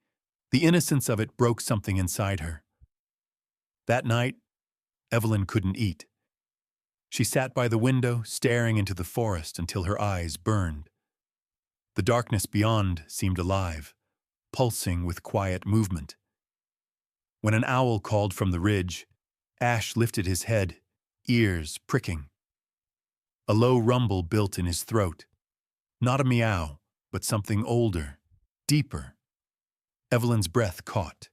The innocence of it broke something inside her. That night, Evelyn couldn't eat. She sat by the window, staring into the forest until her eyes burned. The darkness beyond seemed alive, pulsing with quiet movement. When an owl called from the ridge, Ash lifted his head, ears pricking. A low rumble built in his throat. Not a meow, but something older, deeper. Evelyn's breath caught.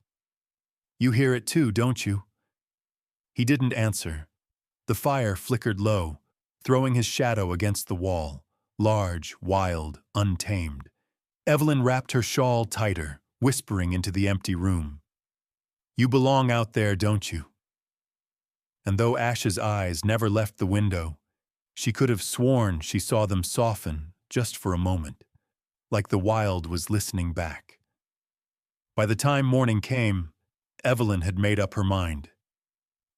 "You hear it too, don't you?" He didn't answer. The fire flickered low, throwing his shadow against the wall, large, wild, untamed. Evelyn wrapped her shawl tighter, whispering into the empty room. "You belong out there, don't you?" And though Ash's eyes never left the window, she could have sworn she saw them soften just for a moment, like the wild was listening back. By the time morning came, Evelyn had made up her mind.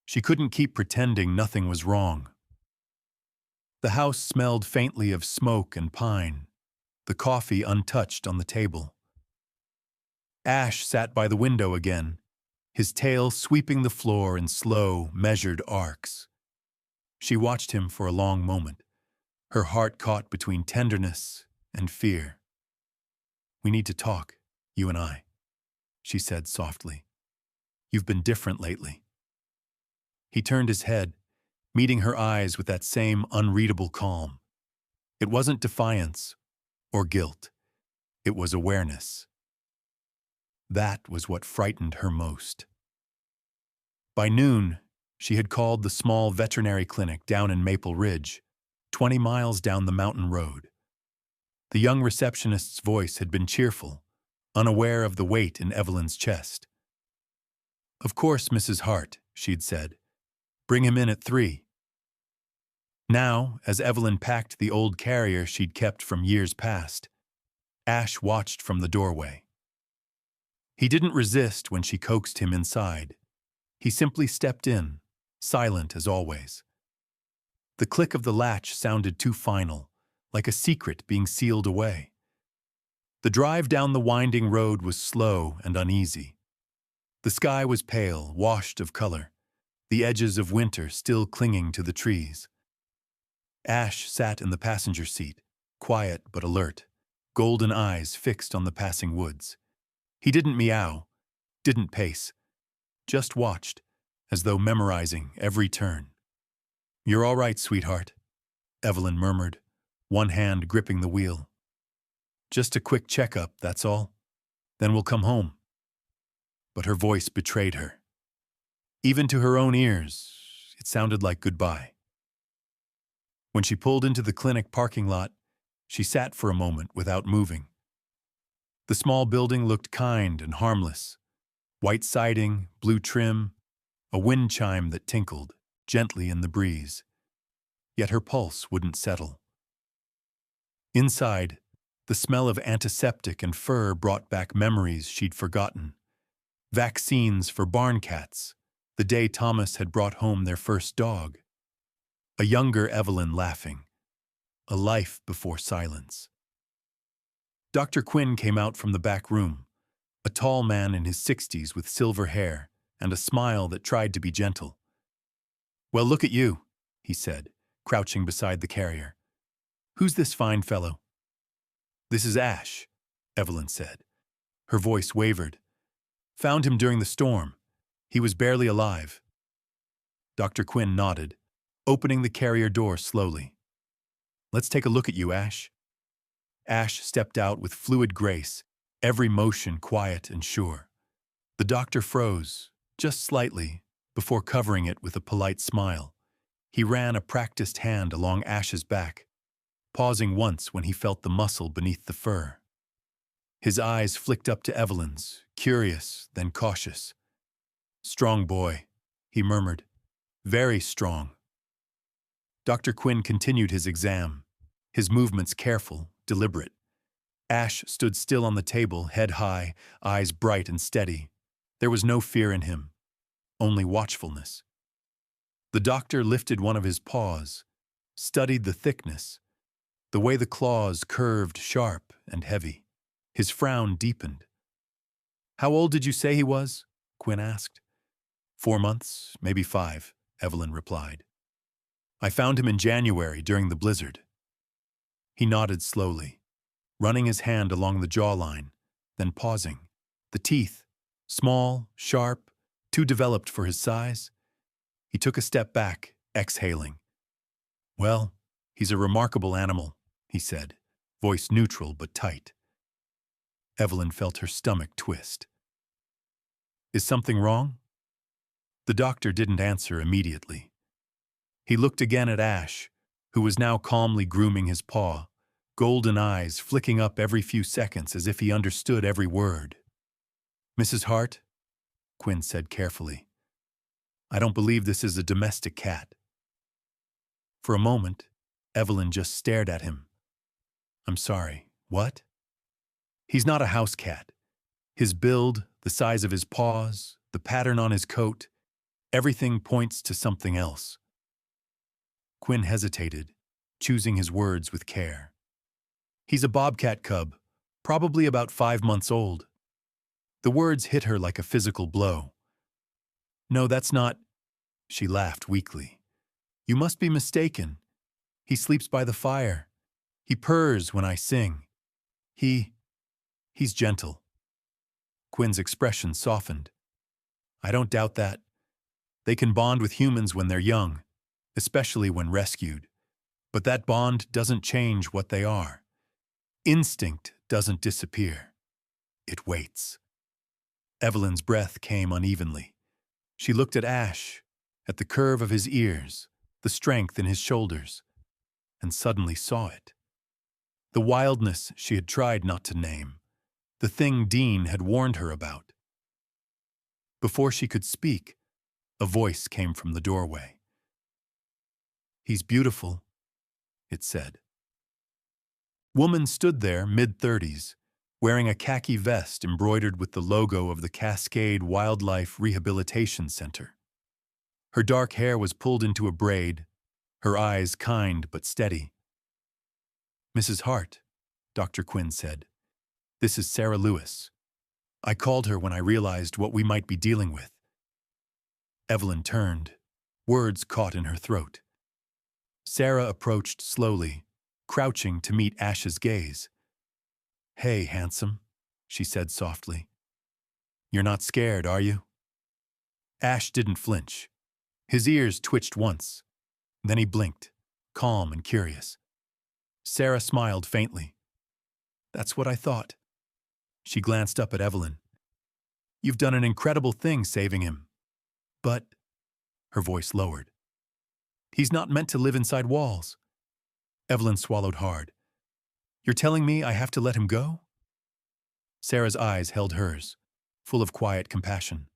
She couldn't keep pretending nothing was wrong. The house smelled faintly of smoke and pine, the coffee untouched on the table. Ash sat by the window again, his tail sweeping the floor in slow, measured arcs. She watched him for a long moment, her heart caught between tenderness and fear. "We need to talk, you and I," she said softly. "You've been different lately." He turned his head, meeting her eyes with that same unreadable calm. It wasn't defiance or guilt. It was awareness. That was what frightened her most. By noon, she had called the small veterinary clinic down in Maple Ridge, 20 miles down the mountain road. The young receptionist's voice had been cheerful, unaware of the weight in Evelyn's chest. "Of course, Mrs. Hart," she'd said. "Bring him in at 3. Now, as Evelyn packed the old carrier she'd kept from years past, Ash watched from the doorway. He didn't resist when she coaxed him inside. He simply stepped in, silent as always. The click of the latch sounded too final, like a secret being sealed away. The drive down the winding road was slow and uneasy. The sky was pale, washed of color, the edges of winter still clinging to the trees. Ash sat in the passenger seat, quiet but alert, golden eyes fixed on the passing woods. He didn't meow, didn't pace, just watched, as though memorizing every turn. "You're all right, sweetheart," Evelyn murmured, one hand gripping the wheel. "Just a quick checkup, that's all. Then we'll come home." But her voice betrayed her. Even to her own ears, it sounded like goodbye. When she pulled into the clinic parking lot, she sat for a moment without moving. The small building looked kind and harmless. White siding, blue trim, a wind chime that tinkled gently in the breeze. Yet her pulse wouldn't settle. Inside, the smell of antiseptic and fur brought back memories she'd forgotten. Vaccines for barn cats, the day Thomas had brought home their first dog. A younger Evelyn laughing. A life before silence. Dr. Quinn came out from the back room, a tall man in his 60s with silver hair and a smile that tried to be gentle. "Well, look at you," he said, crouching beside the carrier. "Who's this fine fellow?" "This is Ash," Evelyn said. Her voice wavered. "Found him during the storm. He was barely alive." Dr. Quinn nodded, opening the carrier door slowly. "Let's take a look at you, Ash." Ash stepped out with fluid grace, every motion quiet and sure. The doctor froze, just slightly, before covering it with a polite smile. He ran a practiced hand along Ash's back, pausing once when he felt the muscle beneath the fur. His eyes flicked up to Evelyn's, curious, then cautious. "Strong boy," he murmured. "Very strong." Dr. Quinn continued his exam, his movements careful, deliberate. Ash stood still on the table, head high, eyes bright and steady. There was no fear in him, only watchfulness. The doctor lifted one of his paws, studied the thickness, the way the claws curved sharp and heavy. His frown deepened. "How old did you say he was?" Quinn asked. 4 months, maybe 5, Evelyn replied. "I found him in January during the blizzard." He nodded slowly, running his hand along the jawline, then pausing. The teeth, small, sharp, too developed for his size. He took a step back, exhaling. "Well, he's a remarkable animal," he said, voice neutral but tight. Evelyn felt her stomach twist. "Is something wrong?" The doctor didn't answer immediately. He looked again at Ash, who was now calmly grooming his paw, golden eyes flicking up every few seconds as if he understood every word. "Mrs. Hart," Quinn said carefully, "I don't believe this is a domestic cat." For a moment, Evelyn just stared at him. "I'm sorry, what?" "He's not a house cat. His build, the size of his paws, the pattern on his coat, everything points to something else." Quinn hesitated, choosing his words with care. "He's a bobcat cub, probably about 5 months old." The words hit her like a physical blow. "No, that's not—" She laughed weakly. "You must be mistaken. He sleeps by the fire. He purrs when I sing. He's gentle." Quinn's expression softened. "I don't doubt that. They can bond with humans when they're young, especially when rescued. But that bond doesn't change what they are. Instinct doesn't disappear. It waits." Evelyn's breath came unevenly. She looked at Ash, at the curve of his ears, the strength in his shoulders, and suddenly saw it. The wildness she had tried not to name, the thing Dean had warned her about. Before she could speak, a voice came from the doorway. "He's beautiful," it said. Woman stood there, mid-30s, wearing a khaki vest embroidered with the logo of the Cascade Wildlife Rehabilitation Center. Her dark hair was pulled into a braid, her eyes kind but steady. "Mrs. Hart," Dr. Quinn said, "this is Sarah Lewis. I called her when I realized what we might be dealing with." Evelyn turned, words caught in her throat. Sarah approached slowly, crouching to meet Ash's gaze. "Hey, handsome," she said softly. "You're not scared, are you?" Ash didn't flinch. His ears twitched once. Then he blinked, calm and curious. Sarah smiled faintly. "That's what I thought." She glanced up at Evelyn. "You've done an incredible thing saving him. But," her voice lowered, "he's not meant to live inside walls." Evelyn swallowed hard. "You're telling me I have to let him go?" Sarah's eyes held hers, full of quiet compassion.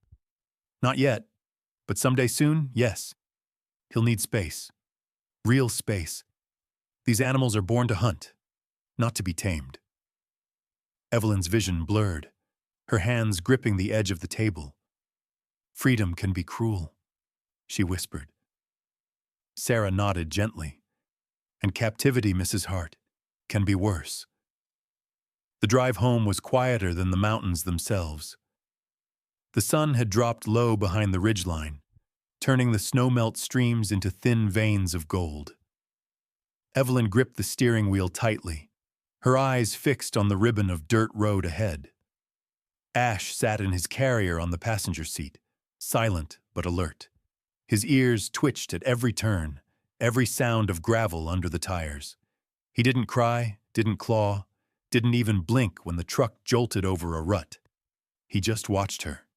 "Not yet, but someday soon, yes. He'll need space. Real space. These animals are born to hunt, not to be tamed." Evelyn's vision blurred, her hands gripping the edge of the table. "Freedom can be cruel," she whispered. Sarah nodded gently. "And captivity, Mrs. Hart, can be worse." The drive home was quieter than the mountains themselves. The sun had dropped low behind the ridgeline, turning the snowmelt streams into thin veins of gold. Evelyn gripped the steering wheel tightly, her eyes fixed on the ribbon of dirt road ahead. Ash sat in his carrier on the passenger seat, silent but alert. His ears twitched at every turn, every sound of gravel under the tires. He didn't cry, didn't claw, didn't even blink when the truck jolted over a rut. He just watched her,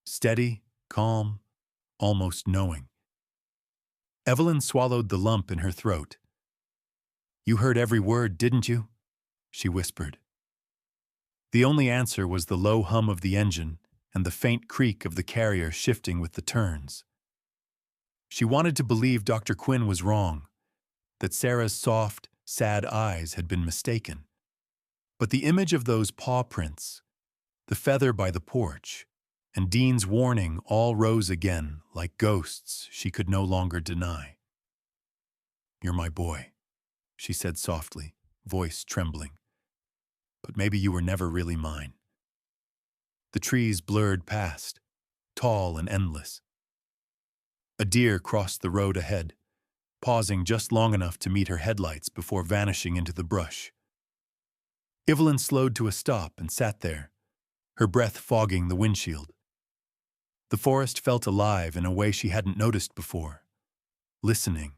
steady, calm, almost knowing. Evelyn swallowed the lump in her throat. "You heard every word, didn't you?" she whispered. The only answer was the low hum of the engine and the faint creak of the carrier shifting with the turns. She wanted to believe Dr. Quinn was wrong, that Sarah's soft, sad eyes had been mistaken. But the image of those paw prints, the feather by the porch, and Dean's warning all rose again like ghosts she could no longer deny. "You're my boy," she said softly, voice trembling. "But maybe you were never really mine." The trees blurred past, tall and endless. A deer crossed the road ahead, pausing just long enough to meet her headlights before vanishing into the brush. Evelyn slowed to a stop and sat there, her breath fogging the windshield. The forest felt alive in a way she hadn't noticed before, listening,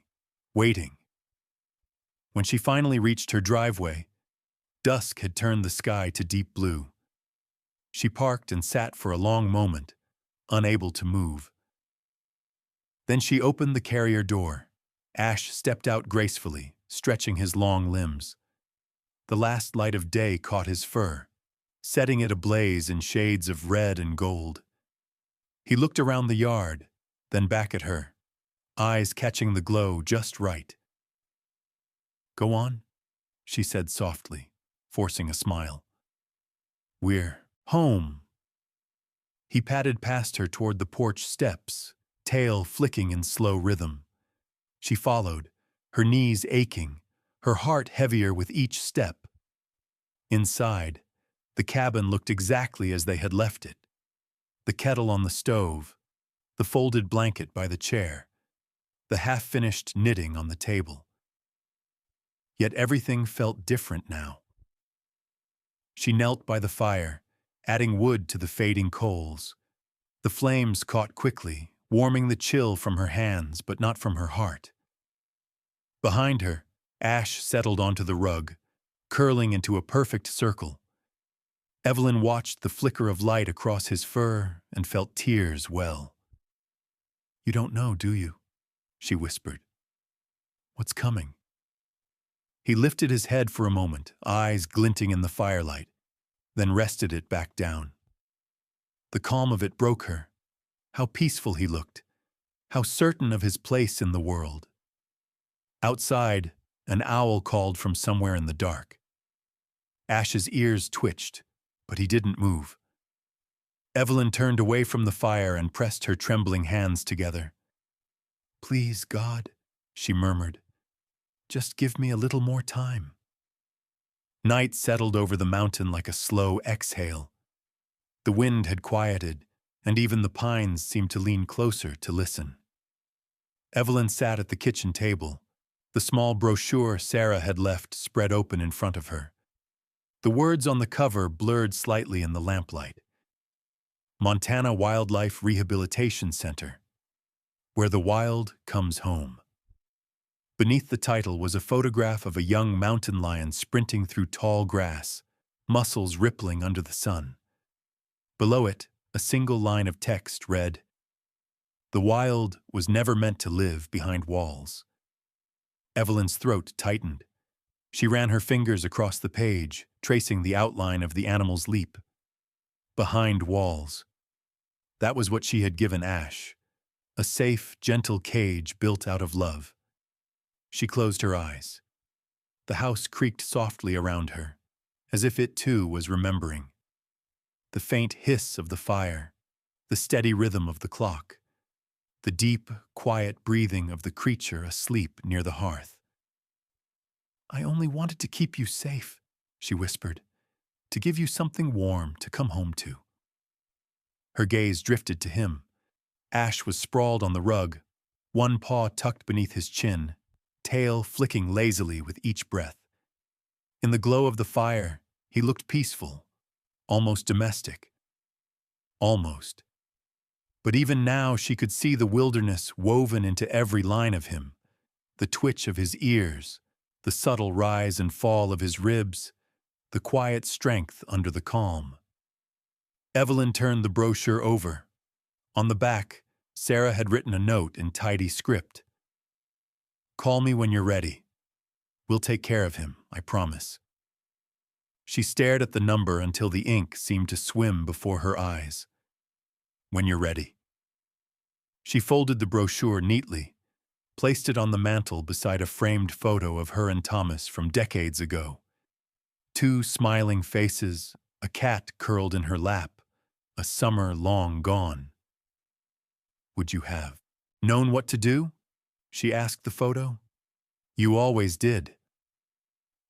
waiting. When she finally reached her driveway, dusk had turned the sky to deep blue. She parked and sat for a long moment, unable to move. Then she opened the carrier door. Ash stepped out gracefully, stretching his long limbs. The last light of day caught his fur, setting it ablaze in shades of red and gold. He looked around the yard, then back at her, eyes catching the glow just right. "Go on," she said softly, forcing a smile. "We're home." He padded past her toward the porch steps, tail flicking in slow rhythm. She followed, her knees aching, her heart heavier with each step. Inside, the cabin looked exactly as they had left it. The kettle on the stove, the folded blanket by the chair, the half-finished knitting on the table. Yet everything felt different now. She knelt by the fire, adding wood to the fading coals. The flames caught quickly, warming the chill from her hands but not from her heart. Behind her, Ash settled onto the rug, curling into a perfect circle. Evelyn watched the flicker of light across his fur and felt tears well. "You don't know, do you?" she whispered. "What's coming?" He lifted his head for a moment, eyes glinting in the firelight, then rested it back down. The calm of it broke her. How peaceful he looked, how certain of his place in the world. Outside, an owl called from somewhere in the dark. Ash's ears twitched, But he didn't move. Evelyn turned away from the fire and pressed her trembling hands together. "Please, God," she murmured, "just give me a little more time." Night settled over the mountain like a slow exhale. The wind had quieted, and even the pines seemed to lean closer to listen. Evelyn sat at the kitchen table, the small brochure Sarah had left spread open in front of her. The words on the cover blurred slightly in the lamplight. Montana Wildlife Rehabilitation Center, where the wild comes home. Beneath the title was a photograph of a young mountain lion sprinting through tall grass, muscles rippling under the sun. Below it, a single line of text read, "The wild was never meant to live behind walls." Evelyn's throat tightened. She ran her fingers across the page, tracing the outline of the animal's leap. Behind walls. That was what she had given Ash. A safe, gentle cage built out of love. She closed her eyes. The house creaked softly around her, as if it too was remembering. The faint hiss of the fire, the steady rhythm of the clock, the deep, quiet breathing of the creature asleep near the hearth. "I only wanted to keep you safe," she whispered, "to give you something warm to come home to." Her gaze drifted to him. Ash was sprawled on the rug, one paw tucked beneath his chin, tail flicking lazily with each breath. In the glow of the fire, he looked peaceful, almost domestic. Almost. But even now she could see the wilderness woven into every line of him, the twitch of his ears, the subtle rise and fall of his ribs, the quiet strength under the calm. Evelyn turned the brochure over. On the back, Sarah had written a note in tidy script. "Call me when you're ready. We'll take care of him, I promise." She stared at the number until the ink seemed to swim before her eyes. "When you're ready." She folded the brochure neatly, placed it on the mantel beside a framed photo of her and Thomas from decades ago. Two smiling faces, a cat curled in her lap, a summer long gone. "Would you have known what to do?" she asked the photo. "You always did."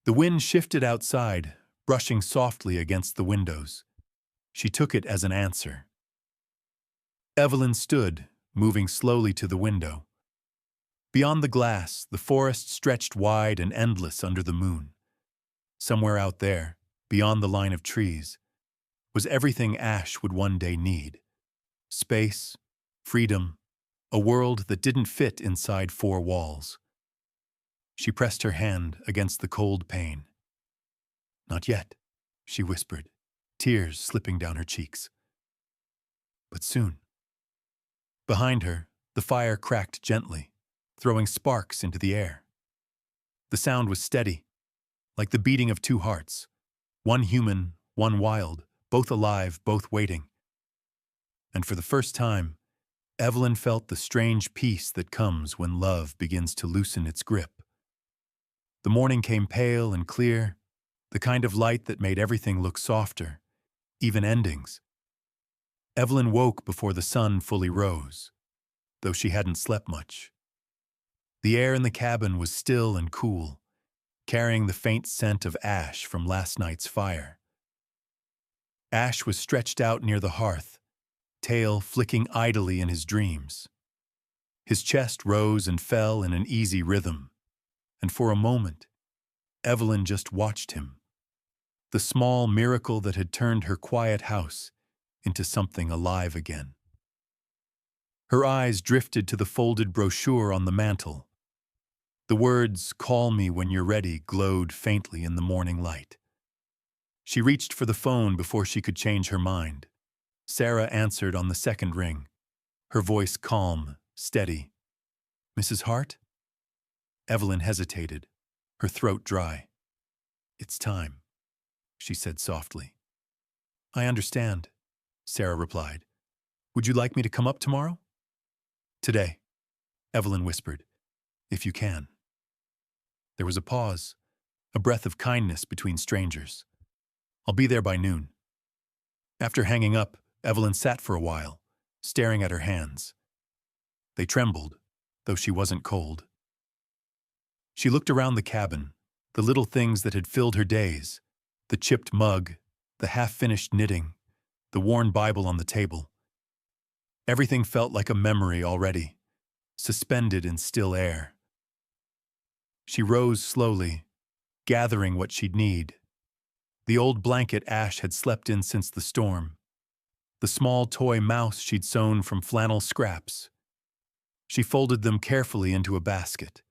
The wind shifted outside, brushing softly against the windows. She took it as an answer. Evelyn stood, moving slowly to the window. Beyond the glass, the forest stretched wide and endless under the moon. Somewhere out there, beyond the line of trees, was everything Ash would one day need. Space, freedom, a world that didn't fit inside four walls. She pressed her hand against the cold pane. "Not yet," she whispered, tears slipping down her cheeks. "But soon." Behind her, the fire cracked gently, throwing sparks into the air. The sound was steady, like the beating of two hearts, one human, one wild, both alive, both waiting. And for the first time, Evelyn felt the strange peace that comes when love begins to loosen its grip. The morning came pale and clear, the kind of light that made everything look softer, even endings. Evelyn woke before the sun fully rose, though she hadn't slept much. The air in the cabin was still and cool, carrying the faint scent of ash from last night's fire. Ash was stretched out near the hearth, tail flicking idly in his dreams. His chest rose and fell in an easy rhythm, and for a moment, Evelyn just watched him. The small miracle that had turned her quiet house into something alive again. Her eyes drifted to the folded brochure on the mantel. The words, "Call me when you're ready," glowed faintly in the morning light. She reached for the phone before she could change her mind. Sarah answered on the second ring, her voice calm, steady. "Mrs. Hart?" Evelyn hesitated, her throat dry. "It's time," she said softly. "I understand," Sarah replied. "Would you like me to come up tomorrow?" "Today," Evelyn whispered, "if you can." There was a pause, a breath of kindness between strangers. "I'll be there by noon. After hanging up, Evelyn sat for a while, staring at her hands. They trembled, though she wasn't cold. She looked around the cabin, the little things that had filled her days, the chipped mug, the half-finished knitting, the worn Bible on the table. Everything felt like a memory already, suspended in still air. She rose slowly, gathering what she'd need. The old blanket Ash had slept in since the storm. The small toy mouse she'd sewn from flannel scraps. She folded them carefully into a basket,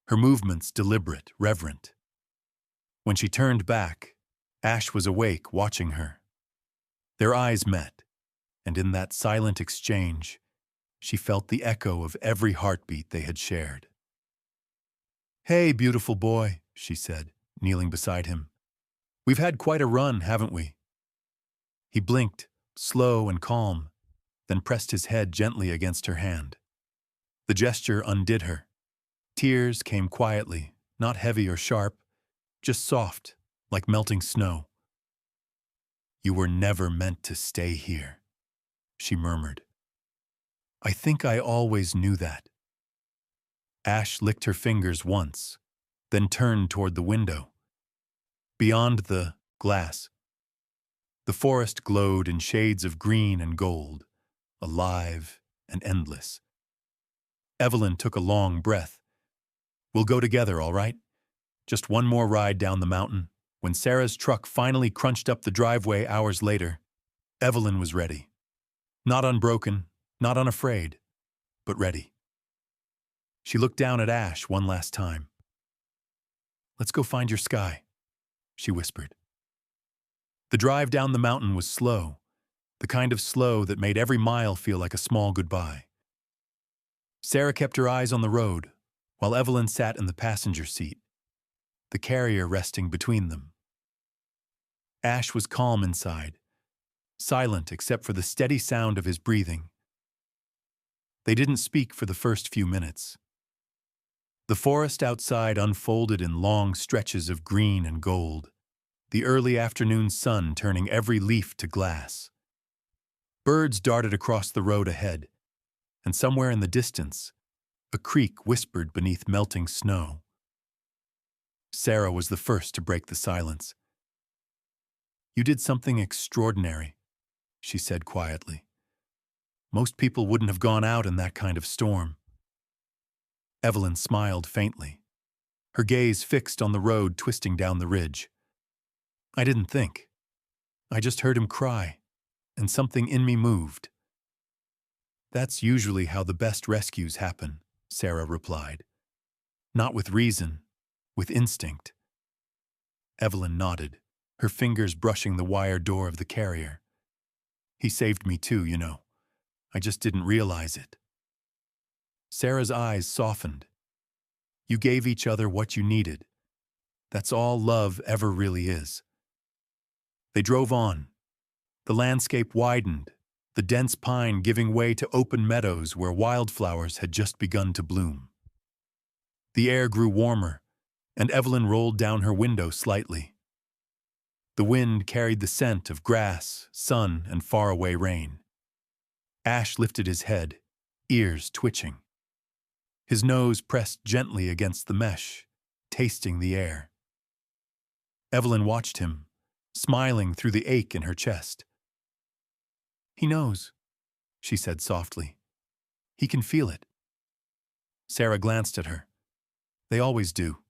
her movements deliberate, reverent. When she turned back, Ash was awake, watching her. Their eyes met, and in that silent exchange, she felt the echo of every heartbeat they had shared. "Hey, beautiful boy," she said, kneeling beside him. "We've had quite a run, haven't we?" He blinked, slow and calm, then pressed his head gently against her hand. The gesture undid her. Tears came quietly, not heavy or sharp, just soft, like melting snow. "You were never meant to stay here," she murmured. "I think I always knew that." Ash licked her fingers once, then turned toward the window. Beyond the glass, the forest glowed in shades of green and gold, alive and endless. Evelyn took a long breath. "We'll go together, all right? Just one more ride down the mountain." When Sarah's truck finally crunched up the driveway hours later, Evelyn was ready. Not unbroken, not unafraid, but ready. She looked down at Ash one last time. "Let's go find your sky," she whispered. The drive down the mountain was slow, the kind of slow that made every mile feel like a small goodbye. Sarah kept her eyes on the road, while Evelyn sat in the passenger seat, the carrier resting between them. Ash was calm inside, silent except for the steady sound of his breathing. They didn't speak for the first few minutes. The forest outside unfolded in long stretches of green and gold, the early afternoon sun turning every leaf to glass. Birds darted across the road ahead, and somewhere in the distance, a creek whispered beneath melting snow. Sarah was the first to break the silence. "You did something extraordinary," she said quietly. "Most people wouldn't have gone out in that kind of storm." Evelyn smiled faintly, her gaze fixed on the road twisting down the ridge. "I didn't think. I just heard him cry, and something in me moved." "That's usually how the best rescues happen," Sarah replied. "Not with reason, with instinct." Evelyn nodded, her fingers brushing the wire door of the carrier. "He saved me too, you know. I just didn't realize it." Sarah's eyes softened. "You gave each other what you needed. That's all love ever really is." They drove on. The landscape widened, the dense pine giving way to open meadows where wildflowers had just begun to bloom. The air grew warmer, and Evelyn rolled down her window slightly. The wind carried the scent of grass, sun, and faraway rain. Ash lifted his head, ears twitching. His nose pressed gently against the mesh, tasting the air. Evelyn watched him, smiling through the ache in her chest. "He knows," she said softly. "He can feel it." Sarah glanced at her. "They always do."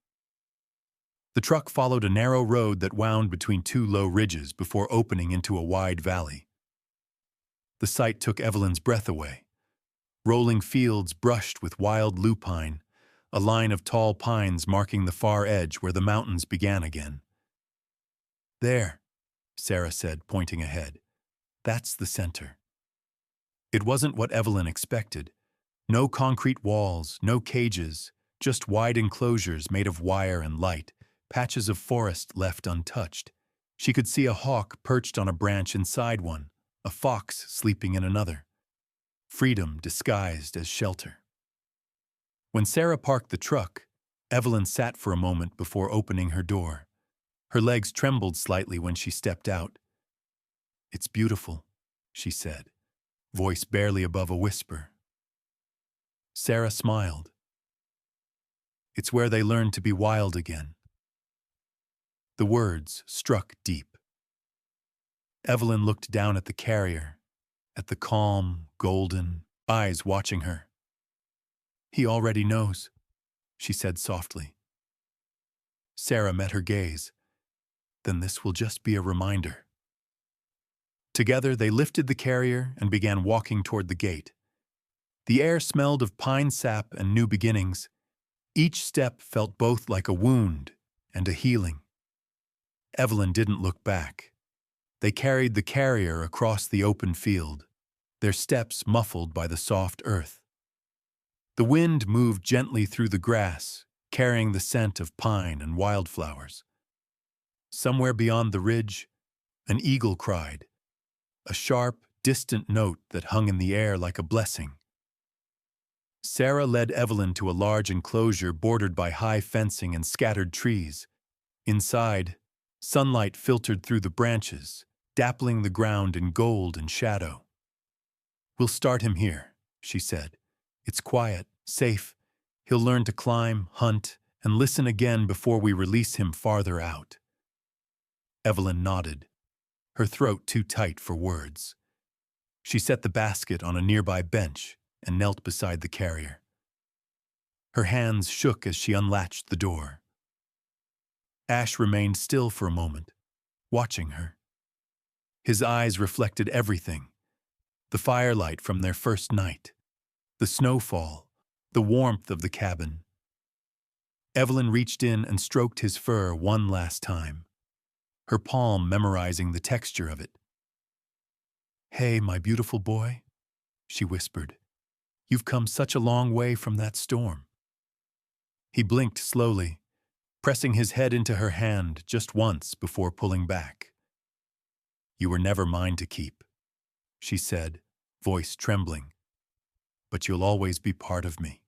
The truck followed a narrow road that wound between two low ridges before opening into a wide valley. The sight took Evelyn's breath away. Rolling fields brushed with wild lupine, a line of tall pines marking the far edge where the mountains began again. "There," Sarah said, pointing ahead. "That's the center." It wasn't what Evelyn expected. No concrete walls, no cages, just wide enclosures made of wire and light, patches of forest left untouched. She could see a hawk perched on a branch inside one, a fox sleeping in another. Freedom disguised as shelter. When Sarah parked the truck, Evelyn sat for a moment before opening her door. Her legs trembled slightly when she stepped out. It's beautiful, she said, voice barely above a whisper. Sarah smiled. It's where they learn to be wild again. The words struck deep. Evelyn looked down at the carrier, at the calm, golden eyes watching her. He already knows, she said softly. Sarah met her gaze. Then this will just be a reminder. Together they lifted the carrier and began walking toward the gate. The air smelled of pine sap and new beginnings. Each step felt both like a wound and a healing. Evelyn didn't look back. They carried the carrier across the open field, their steps muffled by the soft earth. The wind moved gently through the grass, carrying the scent of pine and wildflowers. Somewhere beyond the ridge, an eagle cried, a sharp, distant note that hung in the air like a blessing. Sarah led Evelyn to a large enclosure bordered by high fencing and scattered trees. Inside, sunlight filtered through the branches, dappling the ground in gold and shadow. We'll start him here, she said. It's quiet, safe. He'll learn to climb, hunt, and listen again before we release him farther out. Evelyn nodded, her throat too tight for words. She set the basket on a nearby bench and knelt beside the carrier. Her hands shook as she unlatched the door. Ash remained still for a moment, watching her. His eyes reflected everything: the firelight from their first night, the snowfall, the warmth of the cabin. Evelyn reached in and stroked his fur one last time, her palm memorizing the texture of it. "Hey, my beautiful boy," she whispered. "You've come such a long way from that storm." He blinked slowly, pressing his head into her hand just once before pulling back. "You were never mine to keep," she said, voice trembling. "But you'll always be part of me."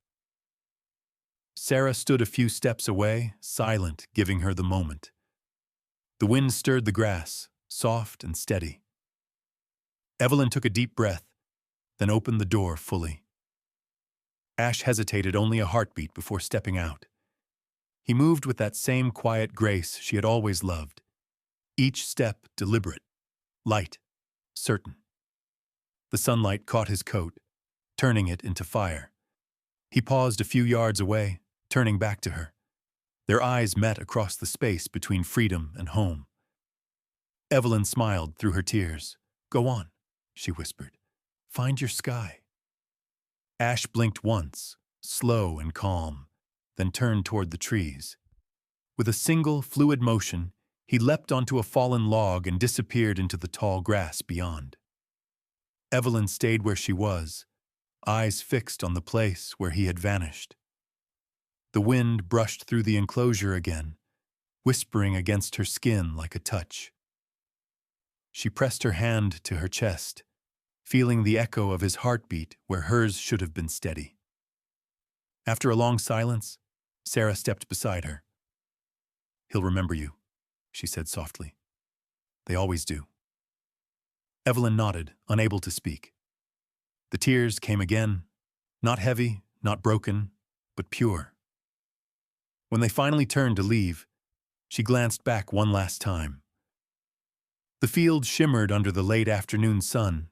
Sarah stood a few steps away, silent, giving her the moment. The wind stirred the grass, soft and steady. Evelyn took a deep breath, then opened the door fully. Ash hesitated only a heartbeat before stepping out. He moved with that same quiet grace she had always loved, each step deliberate, light, certain. The sunlight caught his coat, turning it into fire. He paused a few yards away, turning back to her. Their eyes met across the space between freedom and home. Evelyn smiled through her tears. "Go on," she whispered. "Find your sky." Ash blinked once, slow and calm, then turned toward the trees. With a single, fluid motion, he leapt onto a fallen log and disappeared into the tall grass beyond. Evelyn stayed where she was, eyes fixed on the place where he had vanished. The wind brushed through the enclosure again, whispering against her skin like a touch. She pressed her hand to her chest, feeling the echo of his heartbeat where hers should have been steady. After a long silence, Sarah stepped beside her. "He'll remember you," she said softly. "They always do." Evelyn nodded, unable to speak. The tears came again, not heavy, not broken, but pure. When they finally turned to leave, she glanced back one last time. The field shimmered under the late afternoon sun,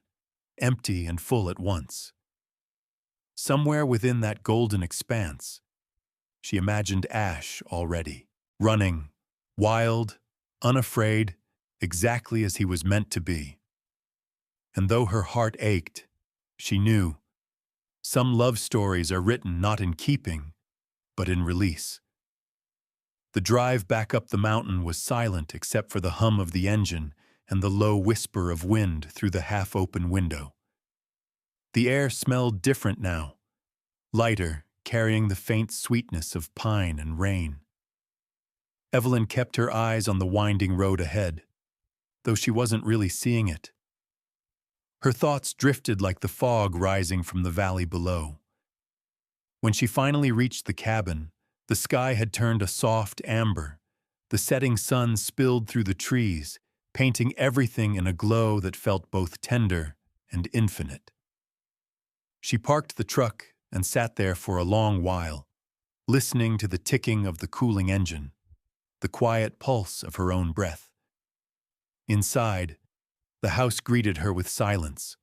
empty and full at once. Somewhere within that golden expanse, she imagined Ash already, running, wild, unafraid, exactly as he was meant to be. And though her heart ached, she knew some love stories are written not in keeping, but in release. The drive back up the mountain was silent except for the hum of the engine and the low whisper of wind through the half-open window. The air smelled different now, lighter, carrying the faint sweetness of pine and rain. Evelyn kept her eyes on the winding road ahead, though she wasn't really seeing it. Her thoughts drifted like the fog rising from the valley below. When she finally reached the cabin, the sky had turned a soft amber. The setting sun spilled through the trees, painting everything in a glow that felt both tender and infinite. She parked the truck and sat there for a long while, listening to the ticking of the cooling engine, the quiet pulse of her own breath. Inside, the house greeted her with silence,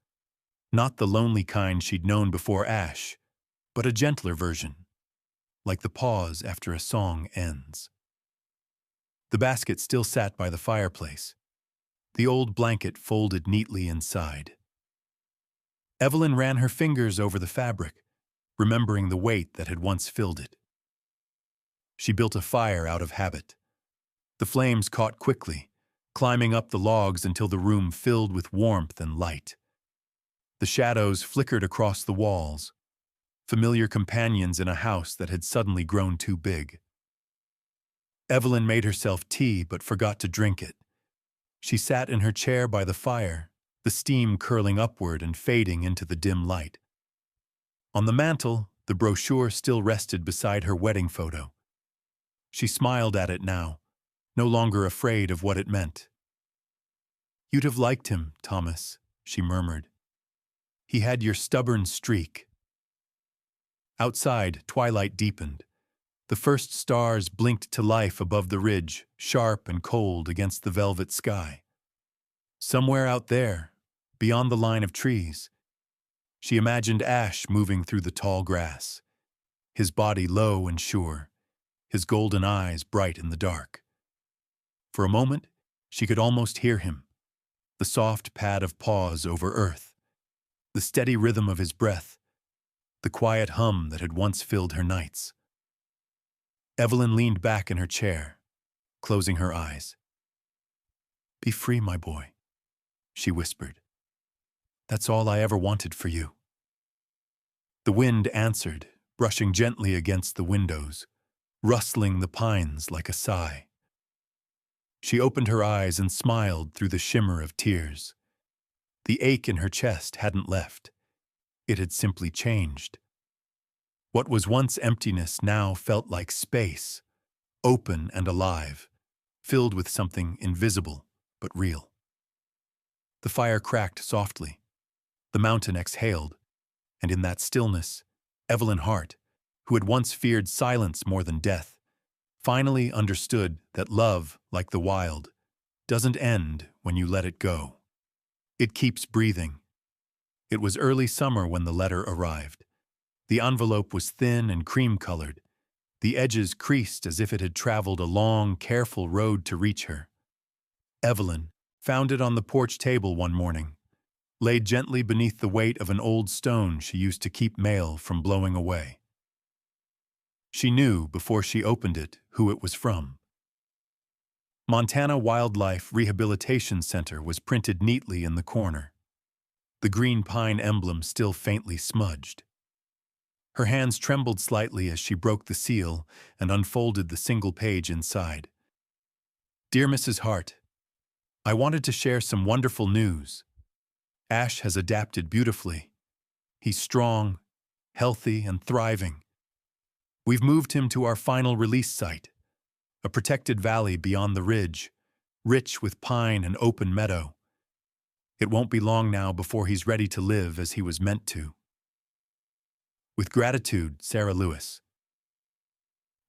not the lonely kind she'd known before Ash, but a gentler version, like the pause after a song ends. The basket still sat by the fireplace, the old blanket folded neatly inside. Evelyn ran her fingers over the fabric, remembering the weight that had once filled it. She built a fire out of habit. The flames caught quickly, climbing up the logs until the room filled with warmth and light. The shadows flickered across the walls, familiar companions in a house that had suddenly grown too big. Evelyn made herself tea but forgot to drink it. She sat in her chair by the fire, the steam curling upward and fading into the dim light. On the mantel, the brochure still rested beside her wedding photo. She smiled at it now, no longer afraid of what it meant. "You'd have liked him, Thomas," she murmured. "He had your stubborn streak." Outside, twilight deepened. The first stars blinked to life above the ridge, sharp and cold against the velvet sky. Somewhere out there, beyond the line of trees, she imagined Ash moving through the tall grass, his body low and sure, his golden eyes bright in the dark. For a moment, she could almost hear him, the soft pad of paws over earth, the steady rhythm of his breath, the quiet hum that had once filled her nights. Evelyn leaned back in her chair, closing her eyes. "Be free, my boy," she whispered. "That's all I ever wanted for you." The wind answered, brushing gently against the windows, rustling the pines like a sigh. She opened her eyes and smiled through the shimmer of tears. The ache in her chest hadn't left. It had simply changed. What was once emptiness now felt like space, open and alive, filled with something invisible but real. The fire cracked softly. The mountain exhaled, and in that stillness, Evelyn Hart, who had once feared silence more than death, finally understood that love, like the wild, doesn't end when you let it go. It keeps breathing. It was early summer when the letter arrived. The envelope was thin and cream-colored, the edges creased as if it had traveled a long, careful road to reach her. Evelyn found it on the porch table one morning, laid gently beneath the weight of an old stone she used to keep mail from blowing away. She knew, before she opened it, who it was from. Montana Wildlife Rehabilitation Center was printed neatly in the corner, the green pine emblem still faintly smudged. Her hands trembled slightly as she broke the seal and unfolded the single page inside. "Dear Mrs. Hart, I wanted to share some wonderful news. Ash has adapted beautifully. He's strong, healthy, and thriving. We've moved him to our final release site, a protected valley beyond the ridge, rich with pine and open meadow. It won't be long now before he's ready to live as he was meant to. With gratitude, Sarah Lewis."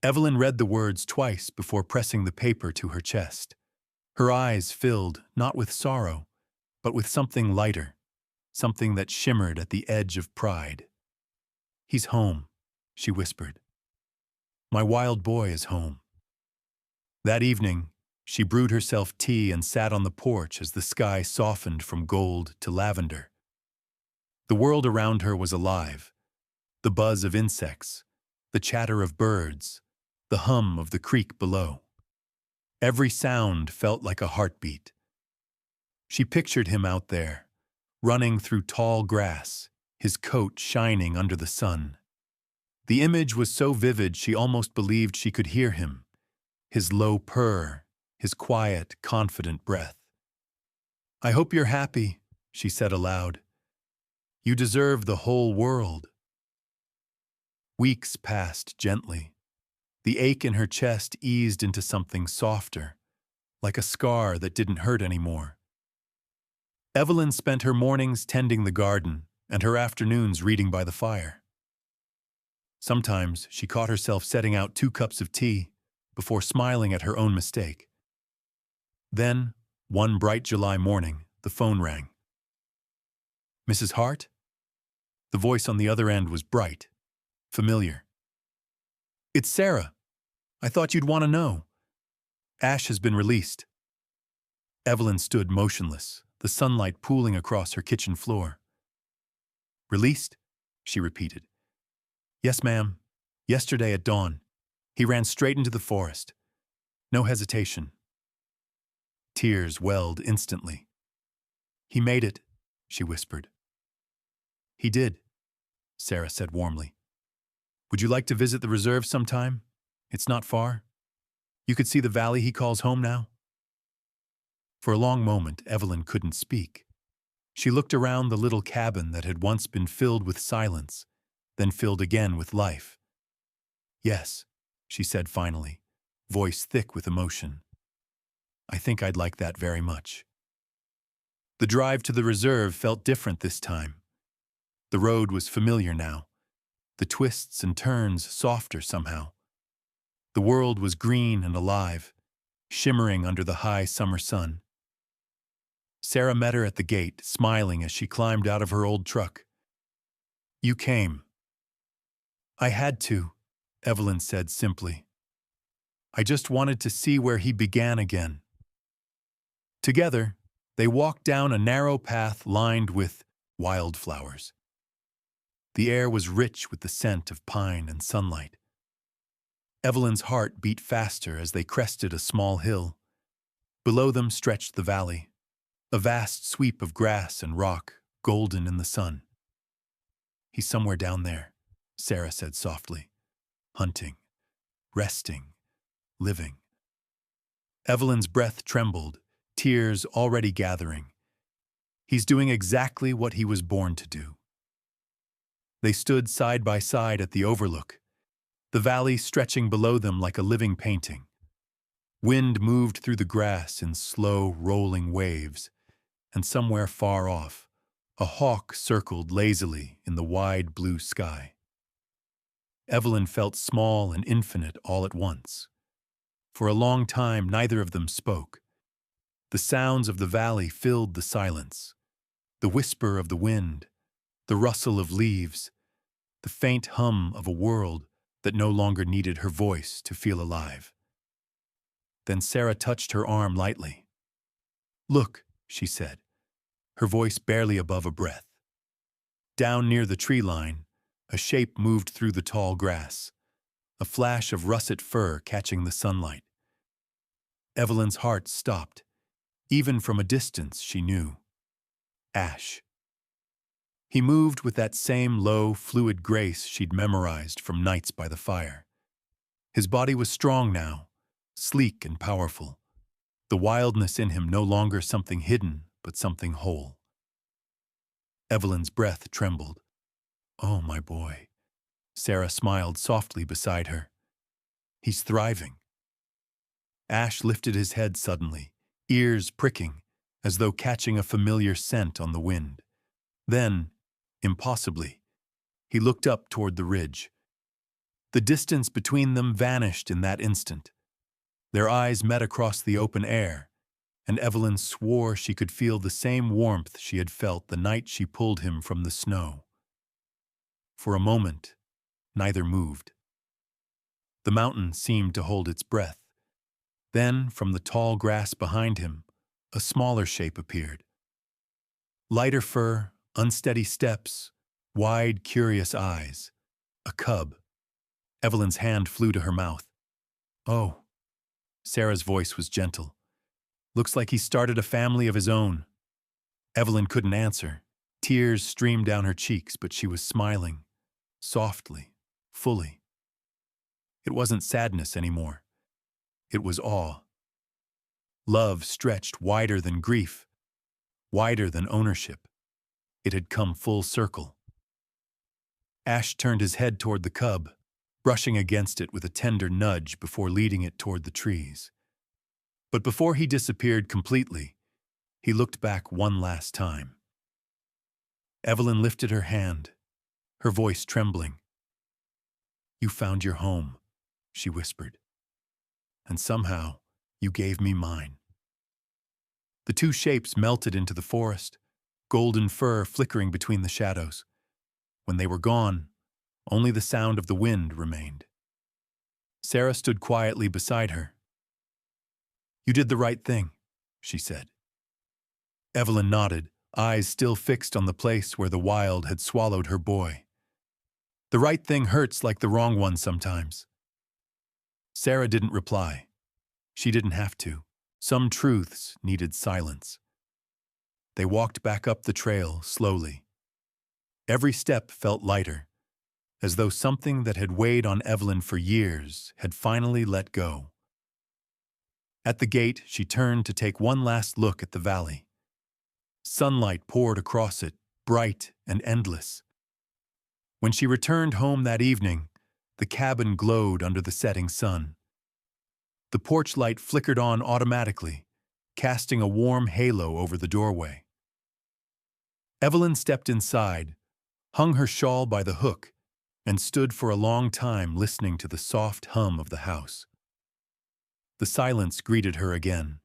Evelyn read the words twice before pressing the paper to her chest. Her eyes filled not with sorrow, but with something lighter, something that shimmered at the edge of pride. "He's home," she whispered. "My wild boy is home." That evening, she brewed herself tea and sat on the porch as the sky softened from gold to lavender. The world around her was alive. The buzz of insects, the chatter of birds, the hum of the creek below. Every sound felt like a heartbeat. She pictured him out there, running through tall grass, his coat shining under the sun. The image was so vivid she almost believed she could hear him, his low purr, his quiet, confident breath. "I hope you're happy," she said aloud. "You deserve the whole world." Weeks passed gently. The ache in her chest eased into something softer, like a scar that didn't hurt anymore. Evelyn spent her mornings tending the garden and her afternoons reading by the fire. Sometimes she caught herself setting out 2 cups of tea before smiling at her own mistake. Then, one bright July morning, the phone rang. "Mrs. Hart?" The voice on the other end was bright, familiar. "It's Sarah. I thought you'd want to know. Ash has been released." Evelyn stood motionless, the sunlight pooling across her kitchen floor. "Released?" she repeated. "Yes, ma'am. Yesterday at dawn. He ran straight into the forest. No hesitation." Tears welled instantly. "He made it," she whispered. "He did," Sarah said warmly. "Would you like to visit the reserve sometime? It's not far. You could see the valley he calls home now." For a long moment, Evelyn couldn't speak. She looked around the little cabin that had once been filled with silence, then filled again with life. "Yes," she said finally, voice thick with emotion. "I think I'd like that very much." The drive to the reserve felt different this time. The road was familiar now, the twists and turns softer somehow. The world was green and alive, shimmering under the high summer sun. Sarah met her at the gate, smiling as she climbed out of her old truck. "You came." "I had to," Evelyn said simply. "I just wanted to see where he began again." Together, they walked down a narrow path lined with wildflowers. The air was rich with the scent of pine and sunlight. Evelyn's heart beat faster as they crested a small hill. Below them stretched the valley, a vast sweep of grass and rock, golden in the sun. "He's somewhere down there," Sarah said softly. "Hunting, resting, living." Evelyn's breath trembled, tears already gathering. "He's doing exactly what he was born to do." They stood side by side at the overlook, the valley stretching below them like a living painting. Wind moved through the grass in slow, rolling waves, and somewhere far off, a hawk circled lazily in the wide blue sky. Evelyn felt small and infinite all at once. For a long time, neither of them spoke. The sounds of the valley filled the silence. The whisper of the wind, the rustle of leaves, the faint hum of a world that no longer needed her voice to feel alive. Then Sarah touched her arm lightly. "Look," she said, her voice barely above a breath. Down near the tree line, a shape moved through the tall grass, a flash of russet fur catching the sunlight. Evelyn's heart stopped. Even from a distance, she knew. Ash. He moved with that same low, fluid grace she'd memorized from nights by the fire. His body was strong now, sleek and powerful. The wildness in him no longer something hidden, but something whole. Evelyn's breath trembled. "Oh, my boy." Sarah smiled softly beside her. "He's thriving." Ash lifted his head suddenly, ears pricking, as though catching a familiar scent on the wind. Then, impossibly, he looked up toward the ridge. The distance between them vanished in that instant. Their eyes met across the open air, and Evelyn swore she could feel the same warmth she had felt the night she pulled him from the snow. For a moment, neither moved. The mountain seemed to hold its breath. Then, from the tall grass behind him, a smaller shape appeared. Lighter fur, unsteady steps, wide, curious eyes. A cub. Evelyn's hand flew to her mouth. "Oh." Sarah's voice was gentle. "Looks like he started a family of his own." Evelyn couldn't answer. Tears streamed down her cheeks, but she was smiling. Softly, fully. It wasn't sadness anymore. It was awe. Love stretched wider than grief, wider than ownership. It had come full circle. Ash turned his head toward the cub, brushing against it with a tender nudge before leading it toward the trees. But before he disappeared completely, he looked back one last time. Evelyn lifted her hand, her voice trembling. "You found your home," she whispered, "and somehow you gave me mine." The two shapes melted into the forest, golden fur flickering between the shadows. When they were gone, only the sound of the wind remained. Sarah stood quietly beside her. "You did the right thing," she said. Evelyn nodded, eyes still fixed on the place where the wild had swallowed her boy. "The right thing hurts like the wrong one sometimes." Sarah didn't reply. She didn't have to. Some truths needed silence. They walked back up the trail slowly. Every step felt lighter, as though something that had weighed on Evelyn for years had finally let go. At the gate, she turned to take one last look at the valley. Sunlight poured across it, bright and endless. When she returned home that evening, the cabin glowed under the setting sun. The porch light flickered on automatically, casting a warm halo over the doorway. Evelyn stepped inside, hung her shawl by the hook, and stood for a long time listening to the soft hum of the house. The silence greeted her again,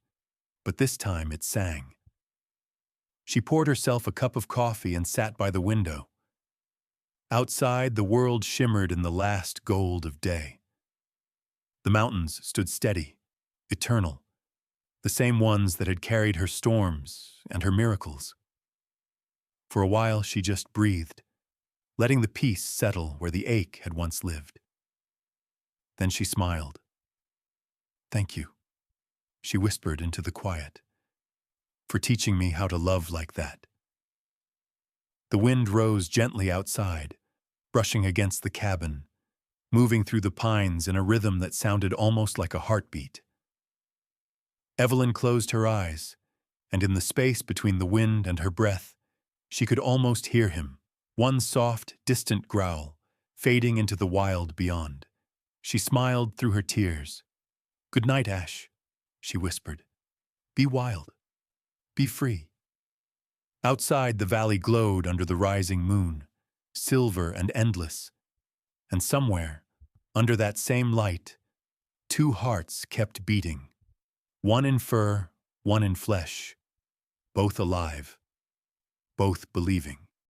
but this time it sang. She poured herself a cup of coffee and sat by the window. Outside, the world shimmered in the last gold of day. The mountains stood steady, eternal, the same ones that had carried her storms and her miracles. For a while, she just breathed, letting the peace settle where the ache had once lived. Then she smiled. "Thank you," she whispered into the quiet, "for teaching me how to love like that." The wind rose gently outside, brushing against the cabin, moving through the pines in a rhythm that sounded almost like a heartbeat. Evelyn closed her eyes, and in the space between the wind and her breath, she could almost hear him, one soft, distant growl, fading into the wild beyond. She smiled through her tears. "Good night, Ash," she whispered. "Be wild. Be free." Outside, the valley glowed under the rising moon, silver and endless. And somewhere, under that same light, two hearts kept beating. One in fur, one in flesh. Both alive. Both believing.